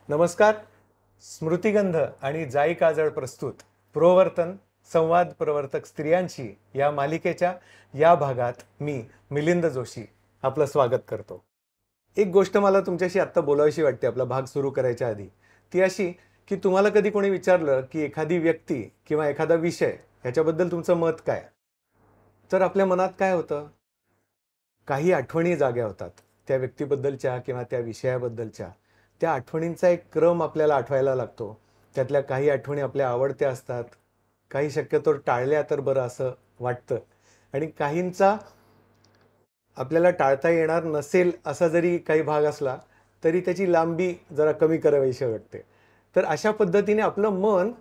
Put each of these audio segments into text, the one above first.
नमस्कार. स्मृतिगंध आणि जाई काजळ प्रस्तुत प्रवर्तन संवाद प्रवर्तक स्त्रियांशी या मालिकेच्या या भागात मी मिलिंद जोशी आपलं स्वागत करतो. एक गोष्ट मला तुमच्याशी आत्ता बोलावीशी वाटते आपला भाग सुरू करायच्या आधी. ती अशी की तुम्हाला कधी कोणी विचारलं की एखादी व्यक्ती किंवा एखादा विषय ह्याच्याबद्दल तुमचं मत काय, तर आपल्या मनात काय होतं? काही आठवणी जाग्या होतात त्या व्यक्तीबद्दलच्या किंवा त्या विषयाबद्दलच्या. त्या आठवणींचा एक क्रम आपल्याला आठवायला लागतो. त्यातल्या काही आठवणी आपल्या आवडत्या असतात, काही शक्यतो टाळल्या तर बरं असं वाटतं, आणि काहींचा आपल्याला टाळता येणार नसेल असा जरी काही भाग असला तरी त्याची लांबी जरा कमी करावीशी वाटते. तर अशा पद्धतीने आपलं मन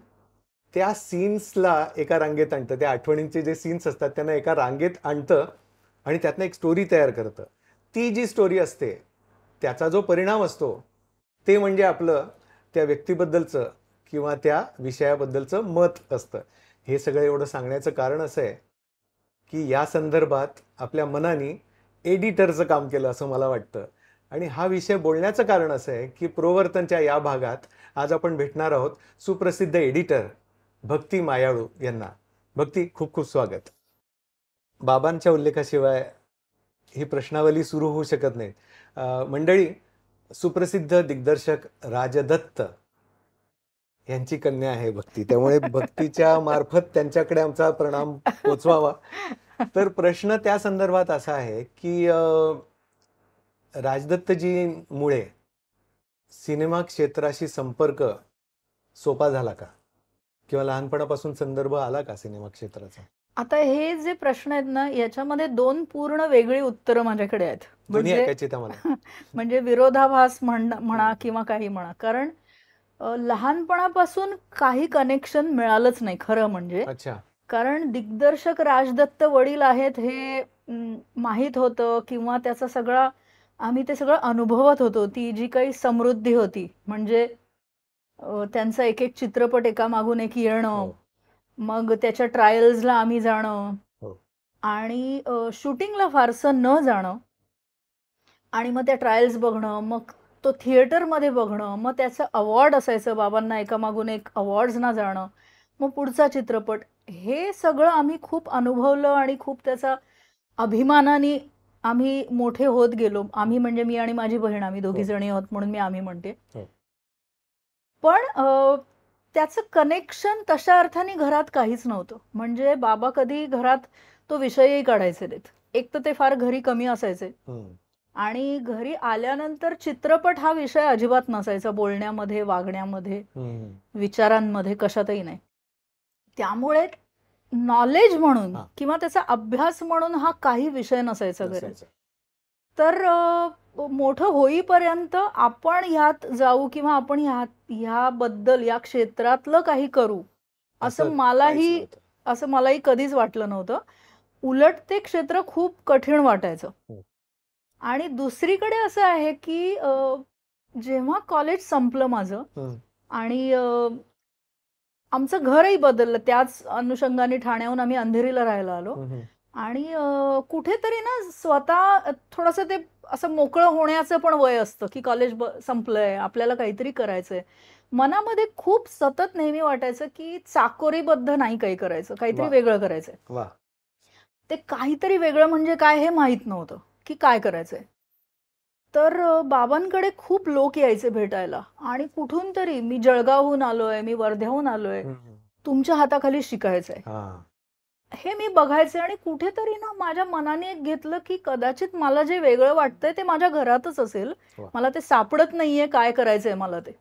त्या सीन्सला एका रांगेत आणतं. त्या आठवणींचे जे सीन्स असतात त्यांना एका रांगेत आणतं आणि त्यातनं एक स्टोरी तयार करतं. ती जी स्टोरी असते त्याचा जो परिणाम असतो ते म्हणजे आपलं त्या व्यक्तीबद्दलचं किंवा त्या विषयाबद्दलचं मत असतं. हे सगळं एवढं सांगण्याचं कारण असं आहे की या संदर्भात आपल्या मनाने एडिटरचं काम केलं असं मला वाटतं. आणि हा विषय बोलण्याचं कारण असं आहे की प्रवर्तनच्या या भागात आज आपण भेटणार आहोत सुप्रसिद्ध एडिटर भक्ती मायाळू यांना. भक्ती, खूप खूप स्वागत. बाबांच्या उल्लेखाशिवाय ही प्रश्नावली सुरू होऊ शकत नाही. मंडळी, सुप्रसिद्ध दिग्दर्शक राजदत्त यांची कन्या आहे भक्ती, त्यामुळे भक्तीच्या मार्फत त्यांच्याकडे आमचा प्रणाम पोचवावा. तर प्रश्न त्या संदर्भात असा आहे की राजदत्तजीमुळे सिनेमा क्षेत्राशी संपर्क सोपा झाला का, किंवा लहानपणापासून संदर्भ आला का सिनेमा क्षेत्राचा? आता हे जे प्रश्न आहेत ना, याच्यामध्ये दोन पूर्ण वेगळी उत्तरं माझ्याकडे आहेत. म्हणजे विरोधाभास म्हणा किंवा काही म्हणा. कारण लहानपणापासून काही कनेक्शन मिळालंच नाही खरं म्हणजे. अच्छा. कारण दिग्दर्शक राजदत्त वडील आहेत हे माहीत होतं, किंवा त्याचा सगळा आम्ही ते सगळं अनुभवत होतो. ती जी काही समृद्धी होती, म्हणजे त्यांचा एक एक चित्रपट एकामागून एक येणं, मग त्याच्या ट्रायल्सला आम्ही जाणं आणि शूटिंगला फारसं न जाणं, आणि मग त्या ट्रायल्स बघणं, मग तो थिएटरमध्ये बघणं, मग त्याचं अवॉर्ड असायचं, बाबांना एकामागून एक अवॉर्ड्सना जाणं, मग पुढचा चित्रपट. हे सगळं आम्ही खूप अनुभवलं आणि खूप त्याचा अभिमानाने आम्ही मोठे होत गेलो. आम्ही म्हणजे मी आणि माझी बहीण, आम्ही दोघी जणी आहोत म्हणून मी आम्ही म्हणते. पण त्याचं कनेक्शन तशा अर्थाने घरात काहीच नव्हतं. म्हणजे बाबा कधी घरात तो विषयही काढायचे नाहीत. एक तर ते फार घरी कमी असायचे, आणि घरी आल्यानंतर चित्रपट हा विषय अजिबात नसायचा बोलण्यामध्ये, वागण्यामध्ये, विचारांमध्ये, कशातही नाही. त्यामुळे नॉलेज म्हणून किंवा त्याचा अभ्यास म्हणून हा काही विषय नसायचा घरी. तर मोठं होईपर्यंत आपण ह्यात जाऊ किंवा आपण ह्याबद्दल या क्षेत्रातलं काही करू असं मलाही कधीच वाटलं नव्हतं. उलट ते क्षेत्र खूप कठीण वाटायचं. आणि दुसरीकडे असं आहे की जेव्हा कॉलेज संपलं माझं आणि आमचं घरही बदललं, त्याच अनुषंगाने ठाण्याहून आम्ही अंधेरीला राहायला आलो. आणि कुठेतरी ना स्वतः थोडंसं ते असं मोकळं होण्याचं पण वय असतं की कॉलेज संपलंय, आपल्याला काहीतरी करायचंय. मनामध्ये खूप सतत नेहमी वाटायचं की चाकोरीबद्ध नाही काही करायचं, काहीतरी वेगळं करायचंय. ते काहीतरी वेगळं म्हणजे काय हे माहीत नव्हतं की काय करायचंय. तर बाबांकडे खूप लोक यायचे भेटायला, आणि कुठून तरी मी जळगावहून आलोय, मी वर्ध्याहून आलोय, तुमच्या हाताखाली शिकायचंय हे मी बघायचे. आणि कुठेतरी ना माझ्या मनाने एक घेतलं की कदाचित मला जे वेगळं वाटतंय ते माझ्या घरातच असेल, मला ते सापडत नाहीये काय करायचंय मला ते.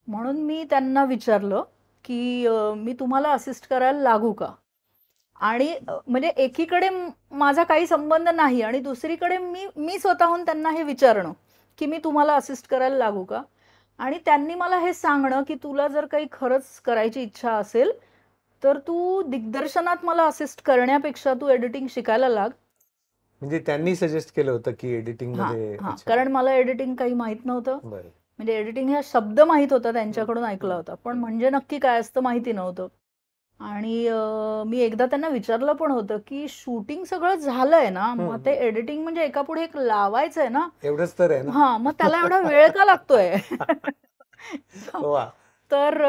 म्हणून मी त्यांना विचारलं की मी तुम्हाला असिस्ट करायला लागू का. आणि म्हणजे एकीकडे माझा काही संबंध नाही, आणि दुसरीकडे मी स्वतःहून त्यांना हे विचारणं की मी तुम्हाला असिस्ट करायला लागू का. आणि त्यांनी मला हे सांगणं की तुला जर काही खरंच करायची इच्छा असेल तर तू दिग्दर्शनात मला असिस्ट करण्यापेक्षा तू एडिटिंग शिकायला लाग. म्हणजे त्यांनी सजेस्ट केलं होतं की एडिटिंग मध्ये. कारण मला एडिटिंग काही माहित नव्हतं. म्हणजे एडिटिंग हा शब्द माहित होता, त्यांच्याकडून ऐकला होता, पण म्हणजे नक्की काय असतं माहिती नव्हतं. आणि मी एकदा त्यांना विचारलं पण होतं की शूटिंग सगळं झालंय ना, मग ते एडिटिंग म्हणजे एका पुढे एक लावायचंय ना, एवढंच तर आहे ना. मग त्याला एवढा वेळ का लागतोय. वा. तर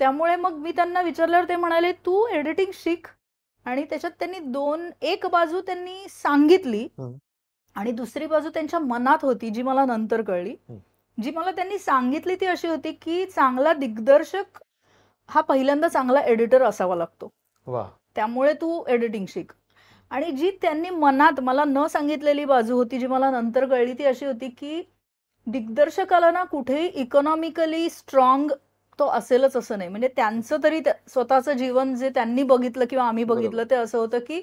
त्यामुळे मग मी त्यांना विचारल्यावर ते म्हणाले तू एडिटिंग शिक. आणि त्याच्यात त्यांनी एक बाजू त्यांनी सांगितली हम्म. आणि दुसरी बाजू त्यांच्या मनात होती जी मला नंतर कळली. जी मला त्यांनी सांगितली ती अशी होती की चांगला दिग्दर्शक हा पहिल्यांदा चांगला एडिटर असावा लागतो, वा. त्यामुळे तू एडिटिंग शिक. आणि जी त्यांनी मनात मला न सांगितलेली बाजू होती जी मला नंतर कळली ती अशी होती की दिग्दर्शकाला ना कुठेही इकॉनॉमिकली स्ट्रॉंग तो असेलच असं नाही. म्हणजे त्यांचं तरी स्वतःचं जीवन जे त्यांनी बघितलं किंवा आम्ही बघितलं ते असं होतं की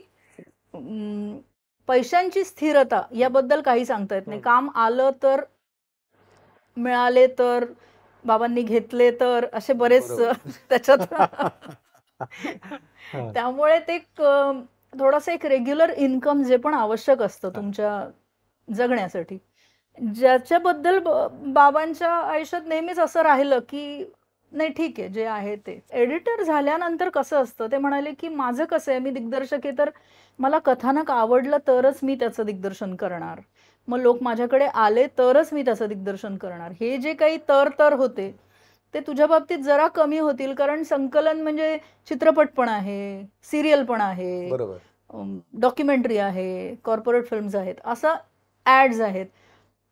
पैशांची स्थिरता याबद्दल काही सांगता येत नाही. काम आलं तर, मिळाले तर, बाबांनी घेतले तर, असे बरेच त्याच्यात. त्यामुळे ते थोडंसं एक रेग्युलर इन्कम जे पण आवश्यक असतं तुमच्या जगण्यासाठी, ज्याच्याबद्दल बाबांच्या आयुष्यात नेहमीच असं राहिलं की नाही ठीक आहे जे आहे ते. एडिटर झाल्यानंतर कसं असतं ते म्हणाले की माझं कसं आहे, मी दिग्दर्शक आहे तर मला कथानक आवडलं तरच मी त्याचं दिग्दर्शन करणार, मग लोक माझ्याकडे आले तरच मी त्याचं दिग्दर्शन करणार. हे जे काही तर होते ते तुझ्या बाबतीत जरा कमी होतील, कारण संकलन म्हणजे चित्रपट पण आहे, सिरियल पण आहे, डॉक्युमेंटरी आहे, कॉर्पोरेट फिल्म्स आहेत, असं ऍड्स आहेत.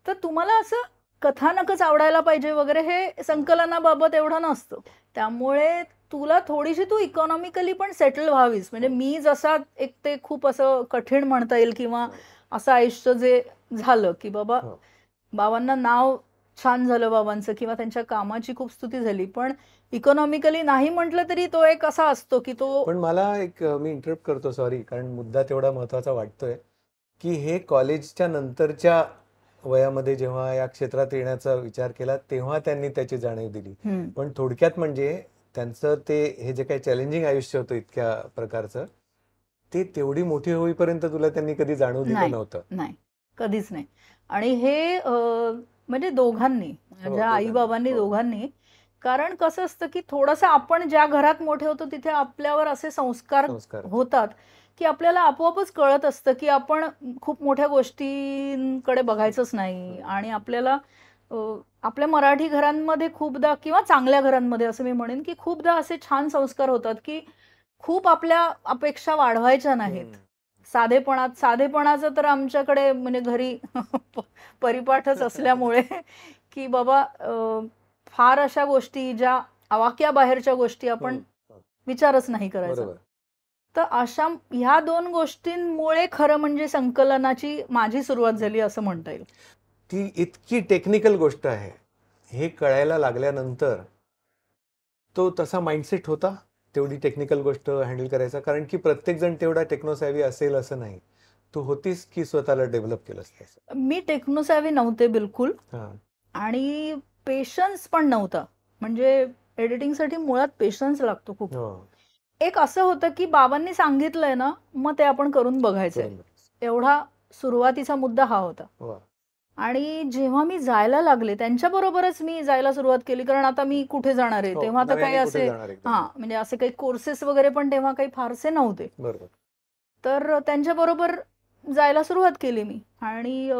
तर तुम्हाला असं कथानकच आवडायला पाहिजे वगैरे हे संकलनाबाबत एवढं नसतं. त्यामुळे तुला थोडीशी तू इकॉनॉमिकली पण सेटल व्हावीस. म्हणजे मी जसा एक ते खूप असं कठीण म्हणता येईल किंवा असं आयुष्य जे झालं की बाबा बाबांना नाव छान झालं बाबांचं किंवा त्यांच्या कामाची खूप स्तुती झाली, पण इकॉनॉमिकली नाही म्हटलं तरी तो एक असा असतो की तो. पण मला मी इंटरप्ट करतो, सॉरी, कारण मुद्दा तेवढा महत्वाचा वाटतोय की हे कॉलेजच्या नंतरच्या वयामध्ये जेव्हा या क्षेत्रात येण्याचा विचार केला तेव्हा त्यांनी त्याची जाणीव दिली. पण थोडक्यात म्हणजे त्यांचं हे जे काही चॅलेंजिंग आयुष्य होतं इतक्या प्रकारचं, ते तेवढी मोठी होईपर्यंत तुला त्यांनी कधी जाणून दिलं नव्हतं? नाही, कधीच नाही. आणि हे म्हणजे दोघांनी, माझ्या आई बाबांनी दोघांनी. कारण कसं असतं की थोडंसं आपण ज्या घरात मोठे होतो तिथे आपल्यावर असे संस्कार होतात की आपल्याला आपोआपच कळत असतं की आपण खूप मोठ्या गोष्टींकडे बघायचंच नाही. आणि आपल्याला आपल्या मराठी घरांमध्ये खूपदा किंवा चांगल्या घरांमध्ये असं मी म्हणेन की खूपदा असे छान संस्कार होतात की खूप आपल्या अपेक्षा वाढवायच्या नाहीत. साधेपणाचं तर आमच्याकडे म्हणजे घरी परिपाठच असल्यामुळे की बाबा फार अशा गोष्टी ज्या आवाक्याबाहेरच्या गोष्टी आपण विचारच नाही करायचा. तर अशा ह्या 2 गोष्टींमुळे खरं म्हणजे संकलनाची माझी सुरुवात झाली असं म्हणता येईल. ती इतकी टेक्निकल गोष्ट आहे हे कळायला लागल्यानंतर तो तसा माइंडसेट होता तेवढी टेक्निकल गोष्ट हँडल करायचा? कारण की प्रत्येक जण तेवढा टेक्नोसॅव्ही असेल असं नाही. तू होतीस की स्वतःला डेव्हलप केलंस? मी टेक्नोसॅव्ही नव्हते बिलकुल, आणि पेशन्स पण नव्हता. म्हणजे एडिटिंगसाठी मुळात पेशन्स लागतो खूप. एक असं होतं की बाबांनी सांगितलंय ना मग ते आपण करून बघायचंय, एवढा सुरुवातीचा मुद्दा हा होता. आणि जेव्हा मी जायला लागले त्यांच्याबरोबरच मी जायला सुरुवात केली, कारण आता मी कुठे जाणार आहे, तेव्हा तर काही असे म्हणजे असे काही कोर्सेस वगैरे पण तेव्हा काही फारसे नव्हते. तर त्यांच्याबरोबर जायला सुरुवात केली मी. आणि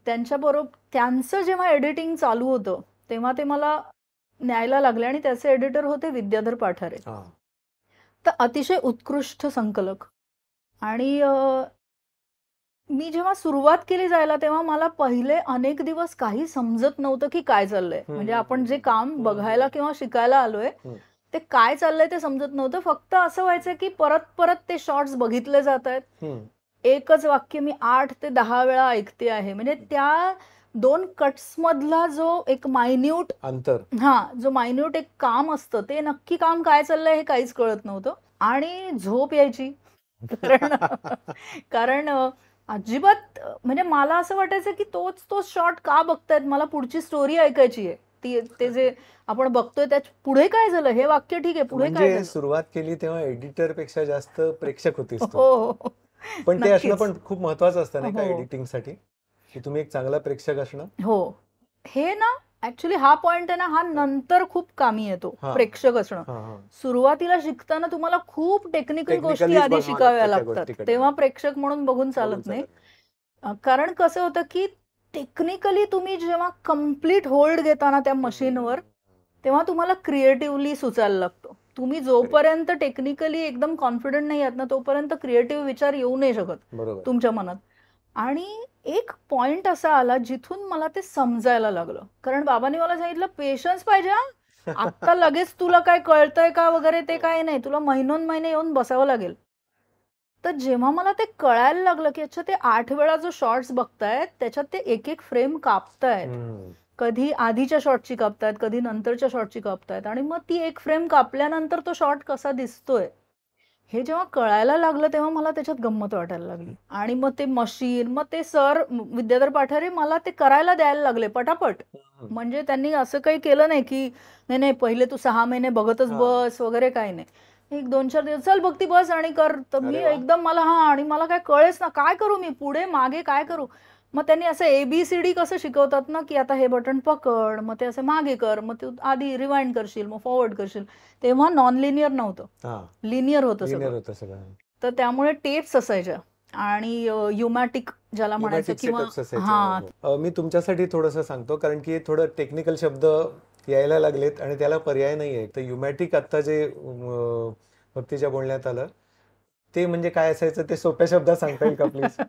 त्यांचं जेव्हा एडिटिंग चालू होतं तेव्हा ते मला न्यायला लागले आणि त्याचे एडिटर होते विद्याधर पाठारे. तर अतिशय उत्कृष्ट संकलक. आणि मी जेव्हा सुरुवात केली जायला तेव्हा मला पहिले अनेक दिवस काही समजत नव्हतं की काय चाललंय. म्हणजे आपण जे काम बघायला किंवा शिकायला आलोय ते काय चाललंय ते समजत नव्हतं. फक्त असं व्हायचं की परत परत ते शॉर्ट्स बघितले जात आहेत, एकच वाक्य मी 8 ते 10 वेळा ऐकते आहे. म्हणजे त्या 2 कट्स मधला जो एक मायन्यूट अंतर, जो मायन्यूट एक काम असतं ते नक्की काम काय चाललंय हे काहीच कळत नव्हतं. आणि झोप यायची कारण अजिबात. म्हणजे मला असं वाटायचं की तोच शॉर्ट का बघतायत, मला पुढची स्टोरी ऐकायची आहे. ते जे आपण बघतोय त्या पुढे काय झालं हे वाक्य ठीक आहे, पुढे काय झालं. सुरुवात केली तेव्हा एडिटर पेक्षा जास्त प्रेक्षक होतीस. पण ते असणं पण खूप महत्वाचं असतं नाही का एडिटिंग साठी, की तुम्ही एक चांगला प्रेक्षक असणं. हे ना ऍक्च्युली हा पॉइंट आहे ना, हा नंतर खूप कामी येतो. प्रेक्षक असणं सुरुवातीला शिकताना तुम्हाला खूप टेक्निकल गोष्टी आधी शिकाव्या लागतात, तेव्हा प्रेक्षक म्हणून बघून चालत नाही. कारण कसं होतं की टेक्निकली तुम्ही जेव्हा कम्प्लीट होल्ड घेता ना त्या मशीनवर, तेव्हा तुम्हाला क्रिएटिव्हली सुचायला लागतो. तुम्ही जोपर्यंत टेक्निकली एकदम कॉन्फिडंट नाही आहात ना, तोपर्यंत क्रिएटिव्ह विचार येऊ नाही शकत बरोबर. तुमच्या मनात. आणि एक पॉइंट असा आला जिथून मला ते समजायला लागलं, कारण बाबांनी मला सांगितलं पेशन्स पाहिजे हा. आता लगेच तुला काय कळतंय का वगैरे ते काय नाही, तुला महिनोन महिने येऊन बसावं लागेल. तर जेव्हा मला ते कळायला लागलं की अच्छा ते 8 वेळा जो शॉर्ट्स बघतायत त्याच्यात ते एक एक फ्रेम कापतायत, हम्म. कधी आधीच्या शॉटची कापतायत, कधी नंतरच्या शॉटची कापतायत, आणि मग ती एक फ्रेम कापल्यानंतर तो शॉट कसा दिसतोय हे जेव्हा कळायला लागलं तेव्हा मला त्याच्यात गंमत वाटायला लागली. आणि मग ते मशीन, मग ते सर विद्याधर पाठारे मला ते करायला द्यायला लागले पटापट. म्हणजे त्यांनी असं काही केलं नाही की नाही नाही पहिले तू 6 महिने बघतच हा. बस वगैरे काही नाही. एक 2-4 दिवस चल भक्ती बस आणि कर. तर मी अरे वा. एकदम मला आणि मला काय कळेच ना काय करू मी पुढे मागे काय करू. मग त्यांनी असं ABCD कसं शिकवतात ना की आता हे बटन पकड, मग ते असं मागे कर, मग तू आधी रिवाइंड करशील, मग फॉरवर्ड करशील. तेव्हा नॉन लिनियर नव्हतं, हा, लिनियर होतं लिनियर सगळं. होतं सगळं. तर त्यामुळे टेप्स असायच्या आणि युमॅटिक ज्याला म्हणायचं Pneumatic किंवा setups असायचे. हा मी तुमच्यासाठी थोडंसं सांगतो, कारण की थोडं टेक्निकल शब्द यायला लागलेत आणि त्याला पर्याय नाही आहे. तर युमॅटिक आता जे भक्तीच्या बोलण्यात आलं ते म्हणजे काय असायचं ते सोप्या शब्दात सांगता येईल का प्लीज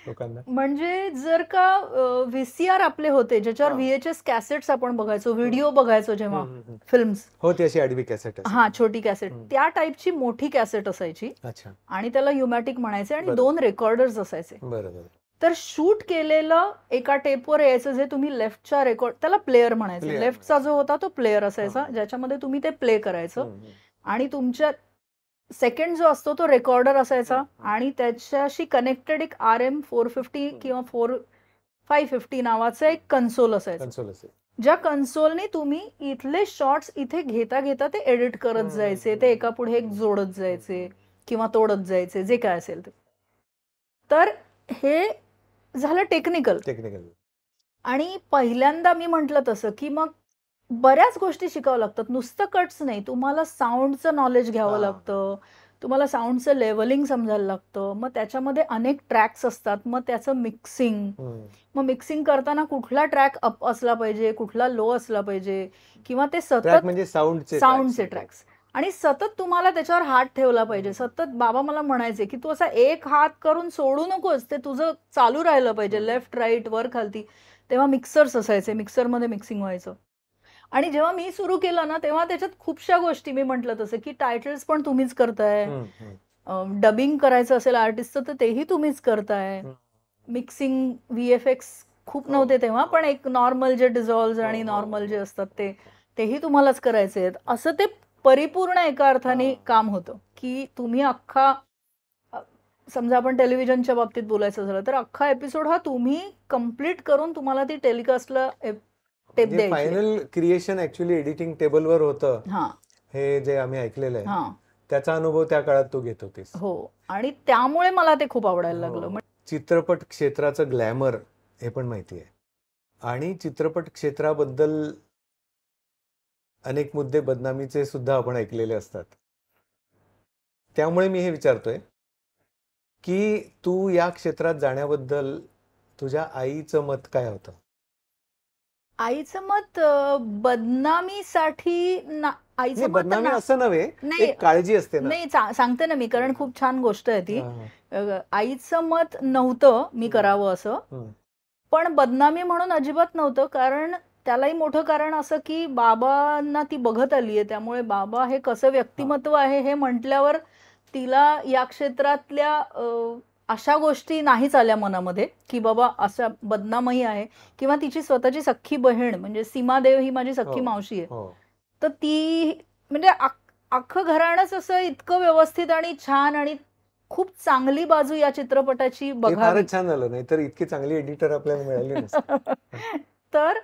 लोकांना? म्हणजे जर का VCR आपले होते ज्याच्यावर हा. VHS कॅसेट्स आपण बघायचो, व्हिडिओ बघायचो जेव्हा, हम्म. फिल्म्स, हो, ती अशी आडवी कॅसेट असायची. हा छोटी कॅसेट, हम्म. त्या टाईपची मोठी कॅसेट असायची अच्छा, आणि त्याला युमॅटिक म्हणायचे आणि बरं. 2 रेकॉर्डर्स असायचे. बरोबर. तर शूट केलेलं एका टेपवर यायचं जे तुम्ही लेफ्टच्या रेकॉर्ड, त्याला प्लेअर म्हणायचे. Player लेफ्टचा जो होता तो प्लेअर असायचा हा. ज्याच्यामध्ये तुम्ही ते प्ले करायचं. हम्म. आणि तुमच्या सेकंड जो असतो तो रेकॉर्डर असायचा हम्म. आणि त्याच्याशी कनेक्टेड एक RM450 किंवा 550 नावाचा एक कन्सोल असायचा. कन्सोल असेल. ज्या कन्सोलने तुम्ही इथले शॉट्स इथे घेता घेता ते एडिट करत जायचे, ते एका पुढे एक जोडत जायचे किंवा तोडत जायचे, जे काय असेल ते. तर हे झालं टेक्निकल. टेक्निकल. आणि पहिल्यांदा मी म्हटलं तसं की मग बऱ्याच गोष्टी शिकावं लागतात, नुसतं कट्स नाही. तुम्हाला साऊंडचं नॉलेज घ्यावं हा. लागतं, तुम्हाला साऊंडचं लेवलिंग समजायला लागतं, मग त्याच्यामध्ये अनेक ट्रॅक्स असतात, मग त्याचं मिक्सिंग, मग मिक्सिंग करताना कुठला ट्रॅक अप असला पाहिजे, कुठला लो असला पाहिजे, किंवा ते ट्रॅक सतत म्हणजे साऊंडचे ट्रॅक्स, आणि सतत तुम्हाला त्याच्यावर हात ठेवला पाहिजे. सतत बाबा मला म्हणायचे की तू असा एक हात करून सोडू नकोस, ते तुझं चालू राहिलं पाहिजे, लेफ्ट राईट वर खालती. तेव्हा मिक्सर्स असायचे, मिक्सरमध्ये मिक्सिंग व्हायचं. आणि जेव्हा मी सुरू केलं ना तेव्हा त्याच्यात खूपशा गोष्टी, मी म्हटलं तसं की टायटल्स पण तुम्हीच करताय, डबिंग करायचं असेल आर्टिस्टचं तर तेही तुम्हीच करताय, मिक्सिंग VFX खूप नव्हते तेव्हा, पण एक नॉर्मल जे डिझॉल्व्ह आणि नॉर्मल जे असतात तेही तुम्हालाच करायचे आहेत. असं ते परिपूर्ण एका अर्थाने काम होतं की तुम्ही अख्खा, समजा आपण टेलिव्हिजनच्या बाबतीत बोलायचं झालं तर अख्खा एपिसोड हा तुम्ही कम्प्लीट करून तुम्हाला ती टेलिकास्टला टेप द्यायची. फायनल क्रिएशन ऍक्च्युअली एडिटिंग टेबलवर होतं, हा हे जे आम्ही ऐकलेलं आहे, हा त्याचा अनुभव त्या काळात तू घेत होतीस. हो, आणि त्यामुळे मला ते खूप आवडायला लागलं. हो. चित्रपट क्षेत्राचं ग्लॅमर हे पण माहिती आहे, आणि चित्रपट क्षेत्राबद्दल अनेक मुद्दे बदनामीचे सुद्धा आपण ऐकलेले असतात. त्यामुळे मी हे विचारतोय की तू या क्षेत्रात जाण्याबद्दल तुझ्या आईचं मत काय होतं? आईचं मत बदनामीसाठी आईचं नाही, मत बदनामी असं नव्हे, नाही, एक काळजी असते ना. नाही सांगते ना मी, कारण खूप छान गोष्ट आहे ती. हा. आईचं मत नव्हतं मी करावं असं, पण बदनामी म्हणून अजिबात नव्हतं. कारण त्यालाही मोठं कारण असं की बाबांना ती बघत आलीये, त्यामुळे बाबा हे कसं व्यक्तिमत्व आहे हे म्हटल्यावर तिला या क्षेत्रातल्या अशा गोष्टी नाहीच आल्या मनामध्ये की बाबा अशा बदनामही आहे. किंवा तिची स्वतःची सख्खी बहीण म्हणजे सीमादेव ही माझी सख्खी मावशी आहे, तर ती म्हणजे अख्खं घराणंच असं इतकं व्यवस्थित आणि छान, आणि खूप चांगली बाजू या चित्रपटाची बघावी. फारच छान झालं, नाही तर इतकी चांगली एडिटर आपल्याला मिळाली नसती. तर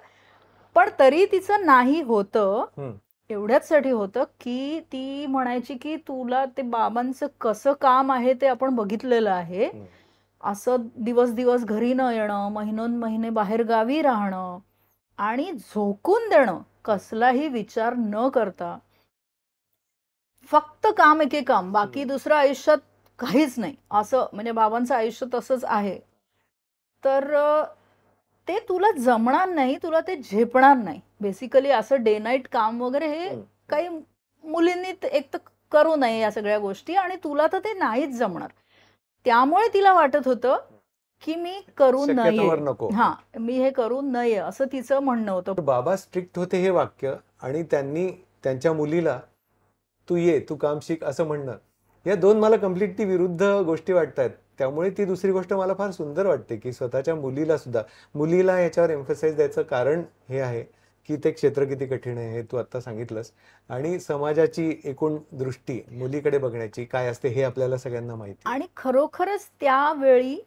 पण तरी तिचं नाही होतं, एवढ्याचसाठी होतं की ती म्हणायची की तुला ते बाबांचं कसं काम आहे ते आपण बघितलेलं आहे, असं दिवस दिवस घरी न येणं, महिनोन महिने बाहेर गावी राहणं आणि झोकून देणं, कसलाही विचार न करता फक्त काम एके काम, बाकी दुसरं आयुष्यात काहीच नाही, असं म्हणजे बाबांचं आयुष्य तसंच आहे. तर ते तुला जमणार नाही, तुला ते झेपणार नाही. बेसिकली असं डे नाईट काम वगैरे हे काही मुलींनी एक तर करू नये या सगळ्या गोष्टी, आणि तुला तर ते नाहीच जमणार. त्यामुळे तिला वाटत होतं की मी करू शक्यतोवर नये, नको. हा मी हे करू नये असं तिचं म्हणणं होतं. बाबा स्ट्रिक्ट होते हे वाक्य, आणि त्यांनी त्यांच्या मुलीला तू ये, तू काम शिक असं म्हणणं, या दोन मला कम्प्लिटली विरुद्ध गोष्टी वाटतात. त्यामुळे ती दुसरी गोष्ट मला फार सुंदर वाटते की स्वतःच्या मुलीला सुद्धा, मुलीला याच्यावर एम्फसाइज द्यायचं कारण हे आहे की ते क्षेत्र किती कठीण आहे हे तू आता सांगितलंस, आणि समाजाची एकूण दृष्टी मुलीकडे बघण्याची काय असते हे आपल्याला सगळ्यांना माहिती. आणि खरोखरच त्यावेळी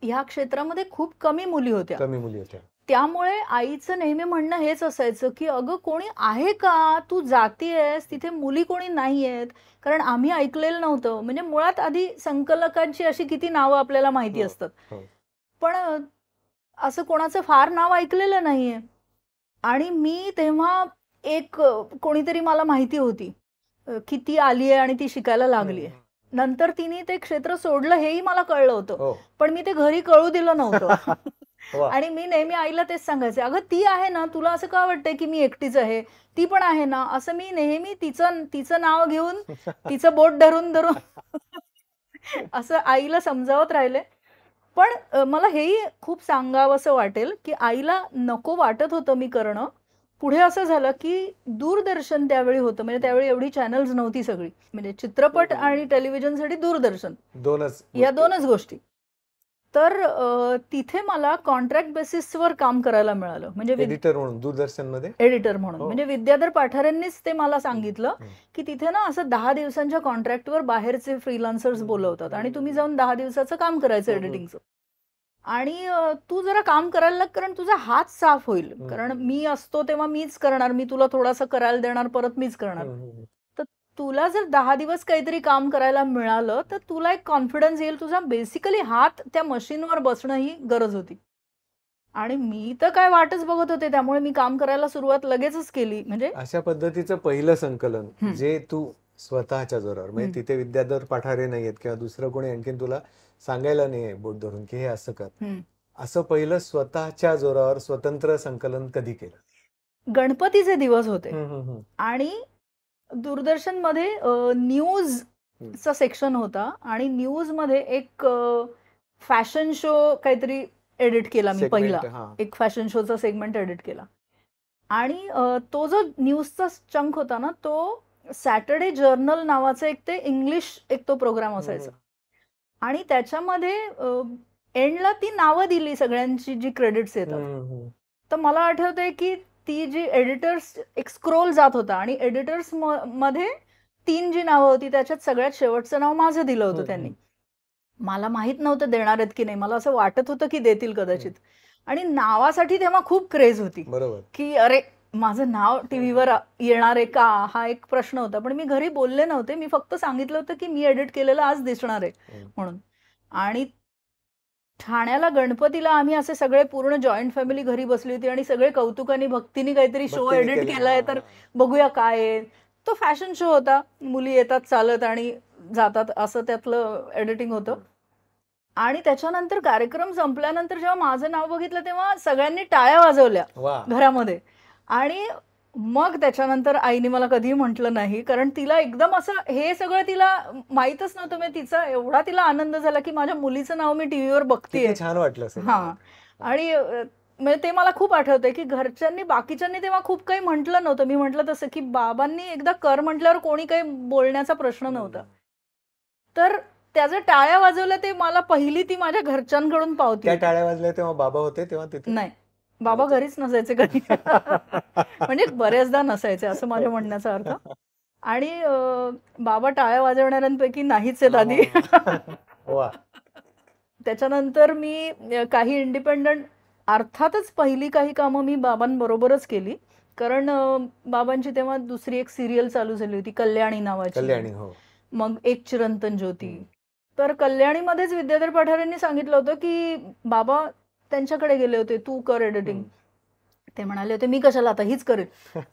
ह्या क्षेत्रामध्ये खूप कमी मुली होत्या. त्यामुळे आईचं नेहमी म्हणणं हेच असायचं की अगं कोणी आहे का, तू जातीयेस तिथे, मुली कोणी नाही आहेत. कारण आम्ही ऐकलेलं नव्हतं. म्हणजे मुळात आधी संकलकांची अशी किती नावं आपल्याला माहिती असतात, पण असं कोणाचं फार नाव ऐकलेलं नाहीये. आणि मी तेव्हा एक कोणीतरी मला माहिती होती की ती आली आहे आणि ती शिकायला लागली आहे. नंतर तिने ते क्षेत्र सोडलं हेही मला कळलं होतं, पण मी ते घरी कळू दिलं नव्हतं. आणि मी नेहमी आईला तेच सांगायचे, अगं ती आहे ना, तुला असं का वाटतंय की मी एकटीच आहे, ती पण आहे ना, असं मी नेहमी तिचं नाव घेऊन तिचं बोट धरून धरून असं आईला समजावत राहिले. पण मला हेही खूप सांगावंसं वाटेल की आईला नको वाटत होतं मी करणं. पुढे असं झालं की दूरदर्शन त्यावेळी होतं, म्हणजे त्यावेळी एवढी चॅनल्स नव्हती सगळी, म्हणजे चित्रपट आणि टेलिव्हिजनसाठी दूरदर्शन, या दोनच गोष्टी. तर तिथे मला कॉन्ट्रॅक्ट बेसिसवर काम करायला मिळालं, म्हणजे एडिटर म्हणून दूरदर्शनमध्ये, एडिटर म्हणून. म्हणजे विद्याधर पाठारेंनीच ते मला सांगितलं की तिथे ना असं 10 दिवसांच्या कॉन्ट्रॅक्टवर बाहेरचे फ्रीलान्सर्स बोलवतात आणि तुम्ही जाऊन 10 दिवसाचं काम करायचं एडिटिंगचं. आणि तू जरा काम करायला लाग, कारण तुझा हात साफ होईल. कारण मी असतो तेव्हा मीच करणार, मी तुला थोडासा करायला देणार, परत मीच करणार. तर तुला जर 10 दिवस काहीतरी काम करायला मिळालं तर तुला एक कॉन्फिडन्स येईल. तुझा बेसिकली हात त्या मशीनवर बसणं ही गरज होती. आणि मी तर काय वाटच बघत होते, त्यामुळे मी काम करायला सुरुवात लगेचच केली. म्हणजे अशा पद्धतीचं पहिलं संकलन जे तू स्वतःच्या जोरावर, म्हणजे तिथे विद्याधर पाठारे नाहीयेत किंवा दुसरं कोणी आणखीन तुला सांगायला नाहीये बोट धरून की हे असं कर, असं पहिलं स्वतःच्या जोरावर स्वतंत्र संकलन कधी केलं? गणपतीचे दिवस होते आणि दूरदर्शन मध्ये न्यूजचा सेक्शन होता, आणि न्यूज मध्ये एक फॅशन शो काहीतरी एडिट केला मी, पहिला एक फॅशन शोचा सेगमेंट एडिट केला. आणि तो जो न्यूजचा चंक होता ना, तो सॅटर्डे जर्नल नावाचा एक ते इंग्लिश एक तो प्रोग्राम असायचा. आणि त्याच्यामध्ये एंडला ती नावं दिली सगळ्यांची जी क्रेडिट्स येतात. तर मला आठवतंय की ती जी एडिटर्स, एक स्क्रोल जात होता आणि एडिटर्स मध्ये 3 जी नावं होती त्याच्यात सगळ्यात शेवटचं नाव माझं दिलं होतं त्यांनी. मला माहित नव्हतं देणार आहेत की नाही, मला असं वाटत होतं की देतील कदाचित. आणि नावासाठी तेव्हा खूप क्रेज होती की अरे माझं नाव टीव्हीवर येणार आहे का, हा एक प्रश्न होता. पण मी घरी बोलले नव्हते, मी फक्त सांगितलं होतं की मी एडिट केलेलं आज दिसणार आहे म्हणून. आणि ठाण्याला गणपतीला आम्ही असे सगळे पूर्ण जॉईंट फॅमिली घरी बसली होती आणि सगळे कौतुकाने भक्तीने काहीतरी शो एडिट केलाय तर बघूया काय आहे. तो फॅशन शो होता, मुली येतात चालत आणि जातात असं त्यातलं एडिटिंग होतं. आणि त्याच्यानंतर कार्यक्रम संपल्यानंतर जेव्हा माझं नाव बघितलं तेव्हा सगळ्यांनी टाळ्या वाजवल्या घरामध्ये. आणि मग त्याच्यानंतर आईने मला कधीही म्हटलं नाही, कारण तिला एकदम असं हे सगळं तिला माहीतच नव्हतं. म्हणजे तिचा एवढा तिला आनंद झाला की माझ्या मुलीचं नाव मी टीव्हीवर बघतेय. छान वाटलं. हा. आणि म्हणजे ते मला खूप आठवतंय की घरच्यांनी, बाकीच्यांनी तेव्हा खूप काही म्हटलं नव्हतं. मी म्हटलं तसं की बाबांनी एकदा कर म्हटल्यावर कोणी काही बोलण्याचा प्रश्न नव्हता. तर त्याचं टाळ्या वाजवल्या ते मला पहिली ती माझ्या घरच्यांकडून पावती. त्या टाळ्या वाजल्या तेव्हा बाबा होते तेव्हा तिथे? नाही, बाबा घरीच नसायचे कधी. म्हणजे बऱ्याचदा नसायचे असं माझ्या म्हणण्याचा अर्थ. आणि बाबा टाळ्या वाजवणाऱ्यांपैकी नाहीच आहेत आधी. त्याच्यानंतर मी काही इंडिपेंडंट, अर्थातच पहिली काही कामं मी बाबांबरोबरच केली, कारण बाबांची तेव्हा दुसरी एक सिरियल चालू झाली होती कल्याणी नावाची. मग एक चिरंतन ज्योती. तर कल्याणीमध्येच विद्याधर पाठारेंनी सांगितलं होतं की बाबा त्यांच्याकडे गेले होते, तू कर एडिटिंग. ते म्हणाले होते मी कशाला, आता हीच करेल.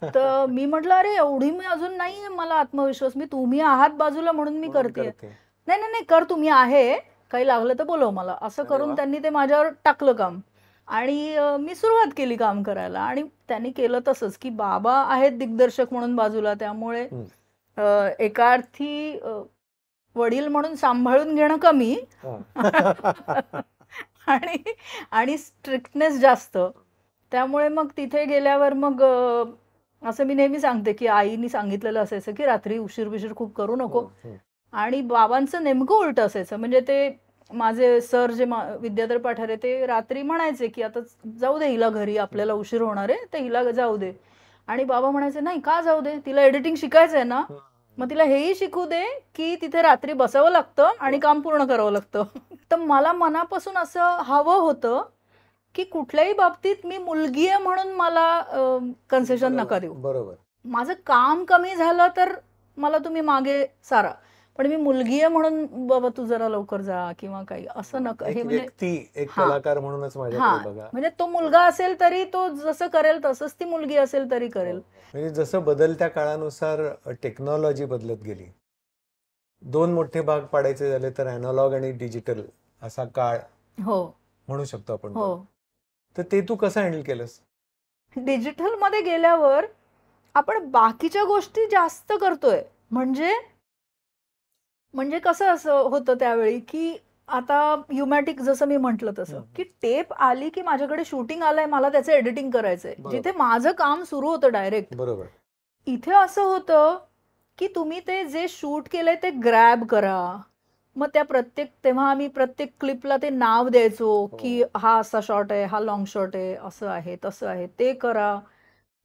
तर मी म्हटलं अरे एवढी मी अजून नाहीये मला आत्मविश्वास, मी तुम्ही आहात बाजूला म्हणून मी करते. नाही नाही नाही कर, तुम्ही आहे, काही लागलं तर बोलव मला, असं करून त्यांनी ते माझ्यावर टाकलं काम. आणि मी सुरुवात केली काम करायला आणि त्यांनी केलं तसंच की बाबा आहेत दिग्दर्शक म्हणून बाजूला, त्यामुळे एका अर्थी वडील म्हणून सांभाळून घेणं कमी आणि आणि स्ट्रिक्टनेस जास्त. त्यामुळे मग तिथे गेल्यावर मग असं मी नेहमी सांगते की आईनी सांगितलेलं असायचं की रात्री उशीर खूप करू नको, आणि बाबांचं नेमकं उलट असायचं. म्हणजे ते माझे सर जे विद्याधर पाठारे ते रात्री म्हणायचे की आता जाऊ दे हिला घरी, आपल्याला उशीर होणार आहे तर हिला जाऊ दे. आणि बाबा म्हणायचे नाही का जाऊ दे, तिला एडिटिंग शिकायचंय ना, मग तिला हेही शिकू दे की तिथे रात्री बसावं लागतं आणि काम पूर्ण करावं लागतं. तर मला मनापासून असं हवं होतं की कुठल्याही बाबतीत मी मुलगी आहे म्हणून मला कन्सेशन नका देऊ. बरोबर. माझं काम कमी झालं तर मला तुम्ही मागे सारा, पण मी मुलगी आहे म्हणून बाबा तू जरा लवकर जा किंवा काही असं नका. हे म्हणजे एक कलाकार म्हणूनच माझ्याकडे बघा. म्हणजे तो मुलगा असेल तरी तो जसं करेल तसंच ती मुलगी असेल तरी करेल. म्हणजे जसं बदलत्या काळानुसार टेक्नॉलॉजी बदलत गेली, 2 मोठे भाग पाडायचे झाले तर अॅनालॉग आणि डिजिटल असा काळ म्हणू शकतो आपण. तर ते तू कसं हँडल केलंस? डिजिटल मध्ये गेल्यावर आपण बाकीच्या गोष्टी जास्त करतोय. म्हणजे कसं असं होतं त्यावेळी की आता युमॅटिक जसं मी म्हटलं तसं की टेप आली की माझ्याकडे शूटिंग आलंय, मला त्याचं एडिटिंग करायचंय, जिथे माझं काम सुरू होतं डायरेक्ट. बरोबर. इथे असं होतं की तुम्ही ते जे शूट केलंय ते ग्रॅब करा, मग त्या तेव्हा आम्ही प्रत्येक क्लिपला ते नाव द्यायचो की हा असा शॉट आहे, हा लॉंग शॉट आहे, असं आहे तसं आहे, ते करा,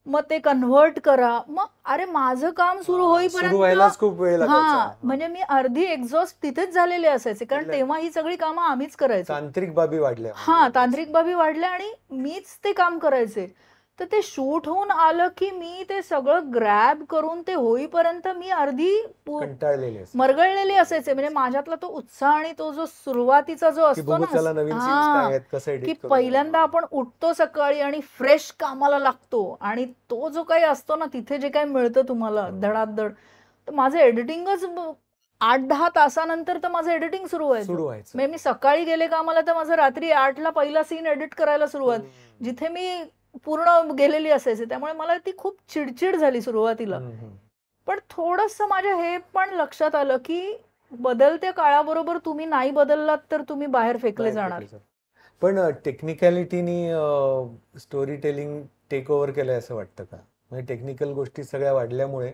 मग ते कन्व्हर्ट करा. मग अरे माझं काम सुरू होईपर्यंत खूप वेळ लागायचा. म्हणजे मी अर्धी एक्झॉस्ट तिथेच झालेले असायचे, कारण तेव्हा ही सगळी कामं आम्हीच करायचो. तांत्रिक बाबी वाढल्या. तांत्रिक बाबी वाढल्या आणि मीच ते काम करायचे. तर ते शूट होऊन आलं की मी ते सगळं ग्रॅब करून ते होईपर्यंत मी अर्धी मरगळलेली असायचे. म्हणजे माझ्यातला तो उत्साह आणि तो जो सुरुवातीचा जो असतो ना की पहिल्यांदा आपण उठतो सकाळी आणि फ्रेश कामाला लागतो, आणि तो जो काही असतो ना तिथे जे काही मिळतं तुम्हाला धडाधड, तर माझं एडिटिंगच 8-10 तासानंतर तर माझं एडिटिंग सुरू व्हायचं. म्हणजे मी सकाळी गेले कामाला तर माझं रात्री 8ला पहिला सीन एडिट करायला सुरुवात, जिथे मी पूर्ण गेलेली असायचे. त्यामुळे मला ती खूप चिडचिड झाली सुरुवातीला. पण थोडंसं माझ्या हे पण लक्षात आलं की बदलत्या काळाबरोबर तुम्ही नाही बदललात तर तुम्ही बाहेर फेकले जाणार. पण टेक्निकॅलिटीनी स्टोरी टेलिंग टेक ओव्हर केलंय असं वाटतं का? म्हणजे टेक्निकल गोष्टी सगळ्या वाढल्यामुळे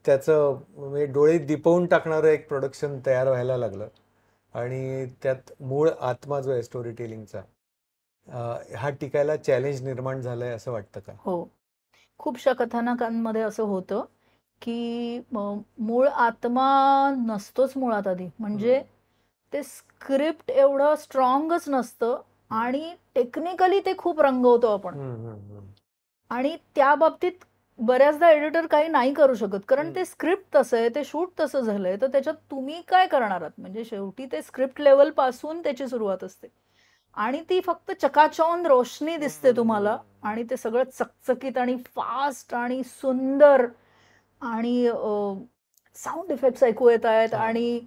त्याचं म्हणजे डोळे दिपवून टाकणारं एक प्रोडक्शन तयार व्हायला लागलं, आणि त्यात मूळ आत्मा जो आहे स्टोरी टेलिंगचा हा टिकायला चॅलेंज निर्माण झालंय असं वाटतं का? हो, खूपशा कथानकांमध्ये असं होतं की मूळ आत्मा नसतोच मुळात आधी. म्हणजे ते स्क्रिप्ट एवढं स्ट्रॉंगच नसतं आणि टेक्निकली ते खूप रंगवतो आपण, आणि त्या बाबतीत बऱ्याचदा एडिटर काही नाही करू शकत, कारण ते स्क्रिप्ट तसं आहे, ते शूट तसं झालंय, तर त्याच्यात तुम्ही काय करणार आहात. म्हणजे शेवटी ते स्क्रिप्ट लेवल पासून त्याची सुरुवात असते आणि ती फक्त चकाचौंध रोशनी दिसते तुम्हाला, आणि ते सगळं चकचकीत आणि फास्ट आणि सुंदर, आणि साऊंड इफेक्ट्स ऐकू येत आहेत आणि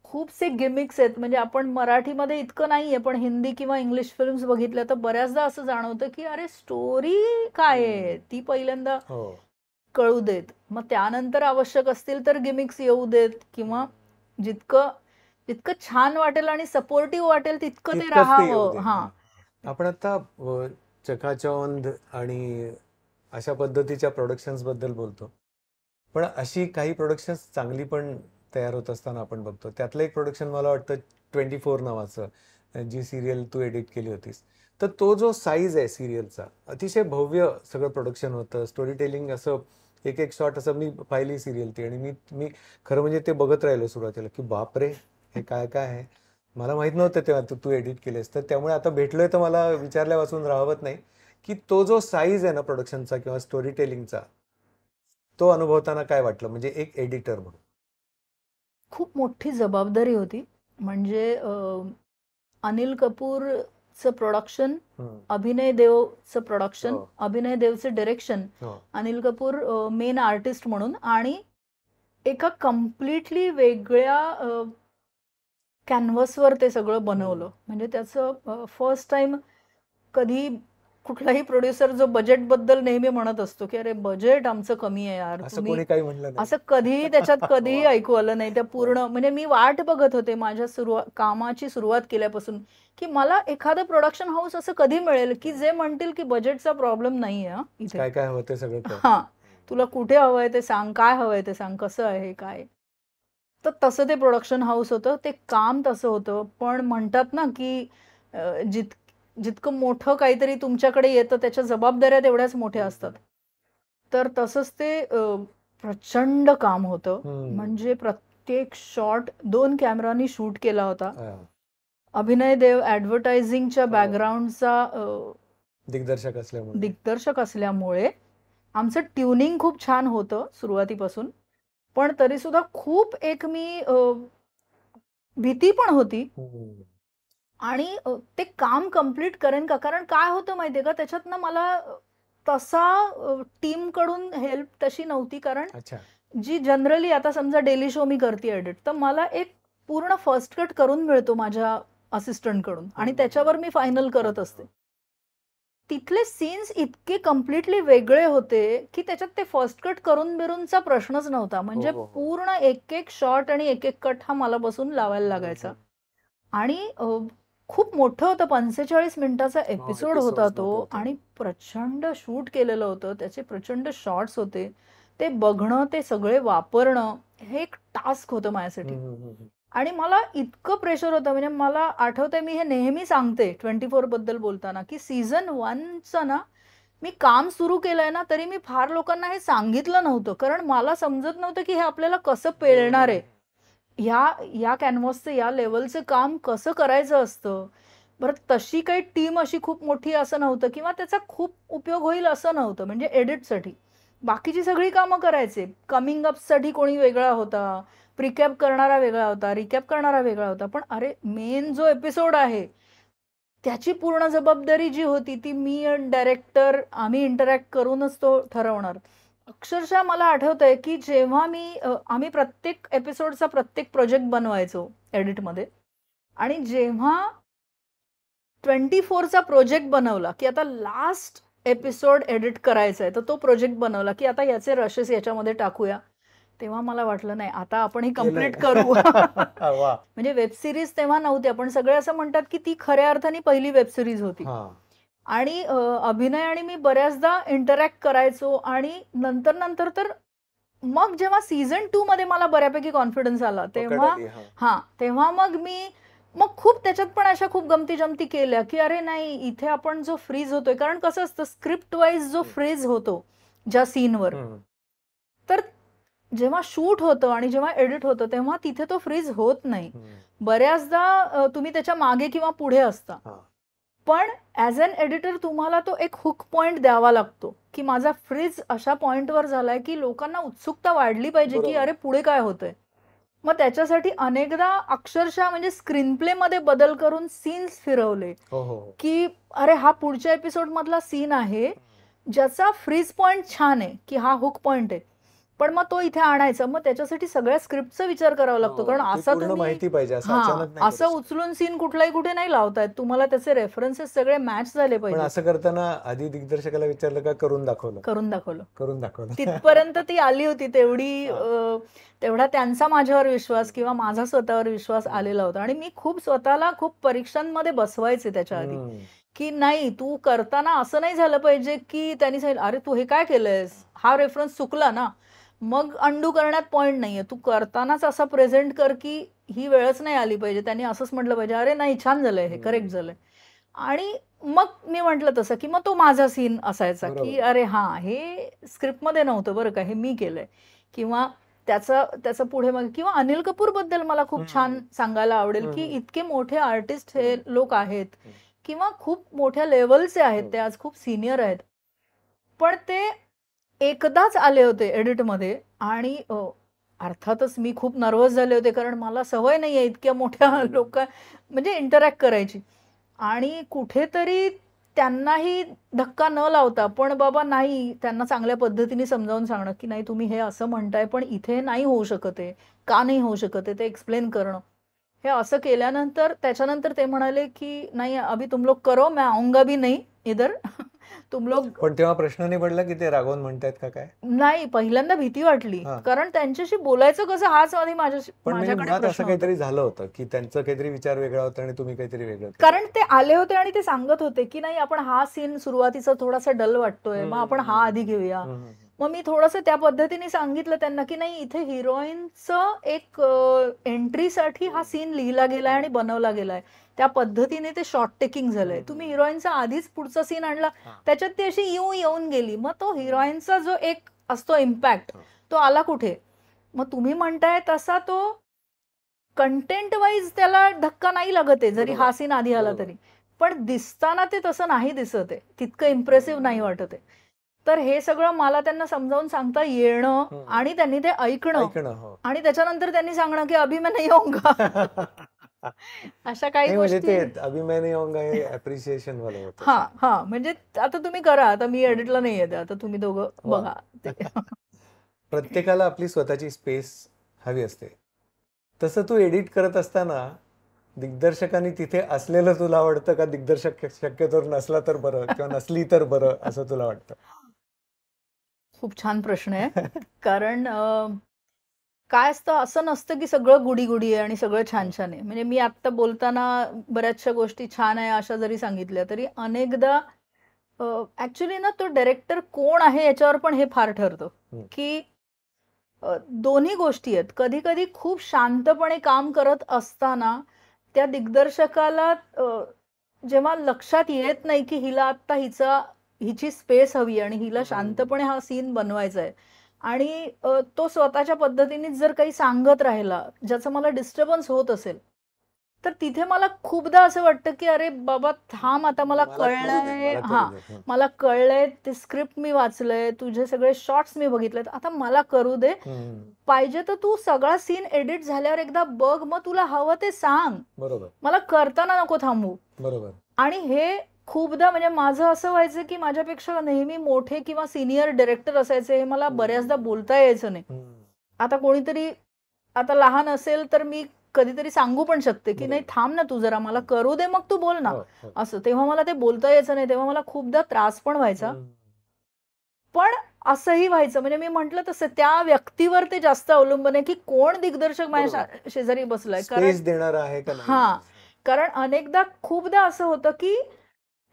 खूपसे गिमिक्स आहेत. म्हणजे आपण मराठीमध्ये इतकं नाहीये, पण हिंदी किंवा इंग्लिश फिल्म्स बघितल्या तर बऱ्याचदा असं जाणवतं की अरे स्टोरी काय आहे ती पहिल्यांदा कळू देत, मग त्यानंतर आवश्यक असतील तर गिमिक्स येऊ देत, किंवा जितकं छान वाटेल आणि सपोर्टिव्ह वाटेल तितकं ते राहावं. आपण आता चकाचौंध आणि अशा पद्धतीच्या प्रोडक्शन्स बद्दल बोलतो, पण अशी काही प्रोडक्शन्स चांगली पण तयार होत असताना आपण बघतो. त्यातलं एक प्रोडक्शन मला वाटतं 24 नावाचं, जी सिरियल तू एडिट केली होतीस. तर तो जो साईज आहे सिरियलचा, अतिशय भव्य सगळं प्रोडक्शन होतं, स्टोरी टेलिंग असं एक शॉट असं. मी पाहिली सिरियल ती, आणि मी खरं म्हणजे ते बघत राहिलो सुरुवातीला की बापरे हे काय आहे, मला माहित नव्हतं तेव्हा तू एडिट केलेस. तर त्यामुळे आता भेटलोय तर मला विचारल्या वाचून राहवत नाही की तो जो साईज आहे ना प्रोडक्शनचा किंवा स्टोरी टेलिंगचा, तो अनुभवताना काय वाटलं, म्हणजे एक एडिटर म्हणून? खूप मोठी जबाबदारी होती. म्हणजे अनिल कपूरचं प्रोडक्शन, अभिनय देवचं प्रोडक्शन, अभिनय देवचं direction, Anil Kapoor main artist म्हणून, आणि एका कम्प्लिटली वेगळ्या कॅनव्हसवर ते सगळं बनवलं. म्हणजे त्याचं फर्स्ट टाइम कधी कुठलाही प्रोड्युसर जो बजेटबद्दल नेहमी म्हणत असतो की अरे बजेट आमचं कमी आहे यार, असं तुम्ही कोणी काही म्हणलं नाही. असं कधीही त्याच्यात कधीही वा. ऐकू आलं नाही. त्या पूर्ण म्हणजे मी वाट बघत होते माझ्या कामाची सुरुवात केल्यापासून की मला एखादं प्रोडक्शन हाऊस असं कधी मिळेल की जे म्हणतील की बजेटचा प्रॉब्लेम नाही आहे इथे. काय काय हवं ते सगळं कर. हा, तुला कुठे हवंय ते सांग, काय हवंय ते सांग, कसं आहे काय. तर तसं ते प्रोडक्शन हाऊस होतं, ते काम तसं होतं. पण म्हणतात ना की जितकं मोठं काहीतरी तुमच्याकडे येतं त्याच्या जबाबदाऱ्या तेवढ्याच मोठ्या असतात. तर तसंच ते प्रचंड काम होतं. म्हणजे प्रत्येक शॉट 2 कॅमेरानी शूट केला होता. अभिनय देव ॲडव्हर्टायझिंगच्या बॅकग्राऊंडचा दिग्दर्शक असल्यामुळे आमचं ट्युनिंग खूप छान होतं सुरुवातीपासून. पण तरी सुद्धा खूप एक मी भीती पण होती आणि ते काम कम्प्लीट करेन का, कारण काय होतं माहितीये का त्याच्यातनं मला तसा टीम कडून हेल्प तशी नव्हती. कारण जी जनरली आता समजा डेली शो मी करते एडिट, तर मला एक पूर्ण फर्स्ट कट करून मिळतो माझ्या असिस्टंट कडून आणि त्याच्यावर मी फायनल करत असते. तिथले सीन्स इतके कम्प्लिटली वेगळे होते की त्याच्यात ते फर्स्ट कट करून बिरूनचा प्रश्नच नव्हता. म्हणजे पूर्ण एक एक शॉट आणि एक एक कट हा मला बसून लावायला लागायचा. आणि खूप मोठं होतं, 45 मिनिटाचा एपिसोड होता तो आणि प्रचंड शूट केलेलं होतं. त्याचे प्रचंड शॉट्स होते. ते बघणं, ते सगळे वापरणं हे एक टास्क होतं माझ्यासाठी. आणि मला इतकं प्रेशर होतं. म्हणजे मला आठवतंय, मी हे नेहमी सांगते 24 बद्दल बोलताना की सीझन 1चं ना मी काम सुरू केलंय ना, तरी मी फार लोकांना हे सांगितलं नव्हतं. कारण मला समजत नव्हतं की हे आपल्याला कसं पेलणार आहे. या कॅनव्हासचं या लेवलचं काम कसं करायचं असतं. बरं, तशी काही टीम अशी खूप मोठी असं नव्हतं किंवा त्याचा खूप उपयोग होईल असं नव्हतं. म्हणजे एडिटसाठी बाकीची सगळी कामं करायचे. कमिंग अपसाठी कोणी वेगळा होता, प्रिकॅप करणारा वेगळा होता, रिकॅप करणारा वेगळा होता. पण अरे मेन जो एपिसोड आहे त्याची पूर्ण जबाबदारी जी होती ती मी आणि डायरेक्टर आम्ही इंटरॅक्ट करूनच तो ठरवणार. अक्षरशः मला आठवतंय की जेव्हा आम्ही प्रत्येक एपिसोडचा प्रत्येक प्रोजेक्ट बनवायचो एडिटमध्ये आणि जेव्हा 24चा प्रोजेक्ट बनवला की आता लास्ट एपिसोड एडिट करायचा आहे, तर तो प्रोजेक्ट बनवला की आता याचे रशेस याच्यामध्ये टाकूया, तेव्हा मला वाटलं नाही आता आपण हे कम्प्लीट करू. म्हणजे वेब सिरीज तेव्हा नव्हत्या, पण सगळे असं म्हणतात की ती खऱ्या अर्थाने पहिली वेब सिरीज होती. आणि अभिनय आणि मी बऱ्याचदा इंटरॅक्ट करायचो आणि नंतर तर मग जेव्हा सीझन 2 मध्ये मला बऱ्यापैकी कॉन्फिडन्स आला तेव्हा मग खूप त्याच्यात पण अशा खूप गमती जमती केल्या की अरे नाही, इथे आपण जो फ्रीज होतोय, कारण कसं असतं स्क्रिप्ट वाईज जो फ्रीज होतो ज्या सीनवर, तर जेव्हा शूट होतं आणि जेव्हा एडिट होतं तेव्हा तिथे तो फ्रीज होत नाही. बऱ्याचदा तुम्ही त्याच्या मागे किंवा पुढे असता, पण ॲज अन एडिटर तुम्हाला तो एक हुक पॉइंट द्यावा लागतो की माझा फ्रीज अशा पॉइंटवर झालाय की लोकांना उत्सुकता वाढली पाहिजे की अरे पुढे काय होतंय. मग त्याच्यासाठी अनेकदा अक्षरशः म्हणजे स्क्रीन प्ले मध्ये बदल करून सीन्स फिरवले की अरे हा पुढच्या एपिसोड मधला सीन आहे ज्याचा फ्रीज पॉइंट छान आहे की हा हुक पॉइंट आहे, पण मग तो इथे आणायचा. मग त्याच्यासाठी सगळ्या स्क्रिप्टचा विचार करावा लागतो, कारण असं तुम्ही असं उचलून सीन कुठलाही कुठे नाही लावतायत. तुम्हाला त्याचे रेफरन्सेस सगळे मॅच झाले पाहिजे. असं करताना आधी दिग्दर्शकाला विचारलं का करून दाखवलं तिथपर्यंत ती आली होती. तेवढा त्यांचा माझ्यावर विश्वास किंवा माझा स्वतःवर विश्वास आलेला होता. आणि मी स्वतःला खूप परीक्षांमध्ये बसवायचे त्याच्या आधी की नाही, तू करताना असं नाही झालं पाहिजे की त्यांनी सांगितलं अरे तू हे काय केलंयस, हा रेफरन्स चुकला ना, मग अंडू करण्यात पॉइंट नाहीये. तू करतानाच असं प्रेझेंट कर की ही वेळच नाही आली पाहिजे. त्यांनी असंच म्हटलं पाहिजे अरे नाही छान झालंय, हे करेक्ट झालंय. आणि मग मी म्हटलं तसं की मग तो माझा सीन असायचा की अरे हा, हे स्क्रिप्टमध्ये नव्हतं बरं का, हे मी केलंय. किंवा त्याचं पुढे मग किंवा अनिल कपूर बद्दल मला खूप छान सांगायला आवडेल की इतके मोठे आर्टिस्ट हे लोक आहेत किंवा खूप मोठ्या लेवलचे आहेत, ते आज खूप सिनियर आहेत, पण ते एकदाच आले होते एडिटमध्ये आणि अर्थातच मी खूप नर्वस झाले होते, कारण मला सवय नाहीये इतक्या मोठ्या म्हणजे इंटरॅक्ट करायची. आणि कुठेतरी त्यांनाही धक्का न लावता, पण बाबा नाही, त्यांना चांगल्या पद्धतीने समजावून सांगणं की नाही तुम्ही हे असं म्हणताय पण इथे नाही होऊ शकत आहे, का नाही होऊ शकत आहे ते एक्सप्लेन करणं. हे असं केल्यानंतर त्याच्यानंतर ते म्हणाले की नाही अभी तुम लोग करो, मैं आऊंगा भी नहीं इधर. तुम लोग. पण तेव्हा प्रश्न नाही पडला की ते रागवून म्हणतायत का काय? नाही, पहिल्यांदा भीती वाटली, हा. कारण त्यांच्याशी बोलायचं कसं हाच आधी पण म्हणजे माझ्याकडे मुळात प्रश्न असं होता. काहीतरी झालं होतं की त्यांचं काहीतरी विचार वेगळा होता आणि तुम्ही काहीतरी वेगळं केलं. कारण ते आले होते आणि ते सांगत होते की नाही आपण हा सीन सुरुवातीचा थोडासा डल वाटतोय, मग आपण हा आधी घेऊया. मग मी थोडंसं त्या पद्धतीने सांगितलं त्यांना की नाही इथे हिरोईनचं एक एंट्रीसाठी हा सीन लिहिला गेलाय आणि बनवला गेलाय, त्या पद्धतीने ते शॉर्ट टेकिंग झालंय. तुम्ही हिरोईनचा आधीच पुढचा सीन आणला, त्याच्यात ती अशी येऊन गेली, मग तो हिरोईनचा जो एक असतो इम्पॅक्ट तो आला कुठे. मग तुम्ही म्हणताय तसा तो कंटेंट वाईज त्याला धक्का नाही लागत आहे जरी हा सीन आधी आला तरी, पण दिसताना ते तसं नाही दिसत आहे, तितकं इम्प्रेसिव्ह नाही वाटत आहे. तर हे सगळं मला त्यांना समजावून सांगता येणं आणि त्यांनी ते ऐकणं आणि त्याच्यानंतर त्यांनी सांगणं की अभि मैं नहीं आऊंगा. अशा काही म्हणजे गोष्टी. ते अभि मैं नहीं आऊंगा हे अप्रिशिएशन वाला होतं. हा हा, म्हणजे आता तुम्ही करा, आता मी एडिटला नाही येते, आता तुम्ही दोघं बघा ते. प्रत्येकाला आपली स्वतःची स्पेस हवी असते. तसं तू एडिट करत असताना दिग्दर्शकांनी तिथे असलेलं तुला आवडतं का दिग्दर्शक शक्यतोवर नसला तर बरं किंवा नसली तर बरं असं तुला वाटतं? खूप छान प्रश्न आहे. कारण काय असतं, असं नसतं की सगळं गुडी गुडी आहे आणि सगळं छान छान आहे. म्हणजे मी आत्ता बोलताना बऱ्याचशा गोष्टी छान आहे अशा जरी सांगितल्या तरी अनेकदा ऍक्च्युली ना तो डायरेक्टर कोण आहे याच्यावर पण हे फार ठरतं की दोन्ही गोष्टी आहेत. कधी कधी खूप शांतपणे काम करत असताना त्या दिग्दर्शकाला जेव्हा लक्षात येत नाही की हिला आत्ता हिची स्पेस हवी आणि हिला शांतपणे हा सीन बनवायचा आहे आणि तो स्वतःच्या पद्धतीने जर काही सांगत राहिला ज्याचा मला डिस्टर्बन्स होत असेल, तर तिथे मला खूपदा असं वाटतं की अरे बाबा थांब, आता मला कळलंय, मला कळलंय, ते स्क्रिप्ट मी वाचलंय, तुझे सगळे शॉर्ट्स मी बघितलेत, आता मला करू दे. पाहिजे तर तू सगळा सीन एडिट झाल्यावर एकदा बघ, मग तुला हवं ते सांग, बरोबर, मला करताना नको थांबू. बरोबर. आणि हे खूपदा म्हणजे माझं असं व्हायचं की माझ्यापेक्षा नेहमी मोठे किंवा सिनियर डायरेक्टर असायचे, हे मला बऱ्याचदा बोलता यायचं नाही. आता कोणीतरी आता लहान असेल तर मी कधीतरी सांगू पण शकते की नाही थांब ना तू जरा, मला करू दे मग तू बोल ना, असं. तेव्हा मला ते बोलता यायचं नाही, तेव्हा मला खूपदा त्रास पण व्हायचा. पण असंही व्हायचं, म्हणजे मी म्हंटल तसं त्या व्यक्तीवर ते जास्त अवलंबून आहे की कोण दिग्दर्शक माझ्या शेजारी बसलाय, कारण अनेकदा खूपदा असं होतं की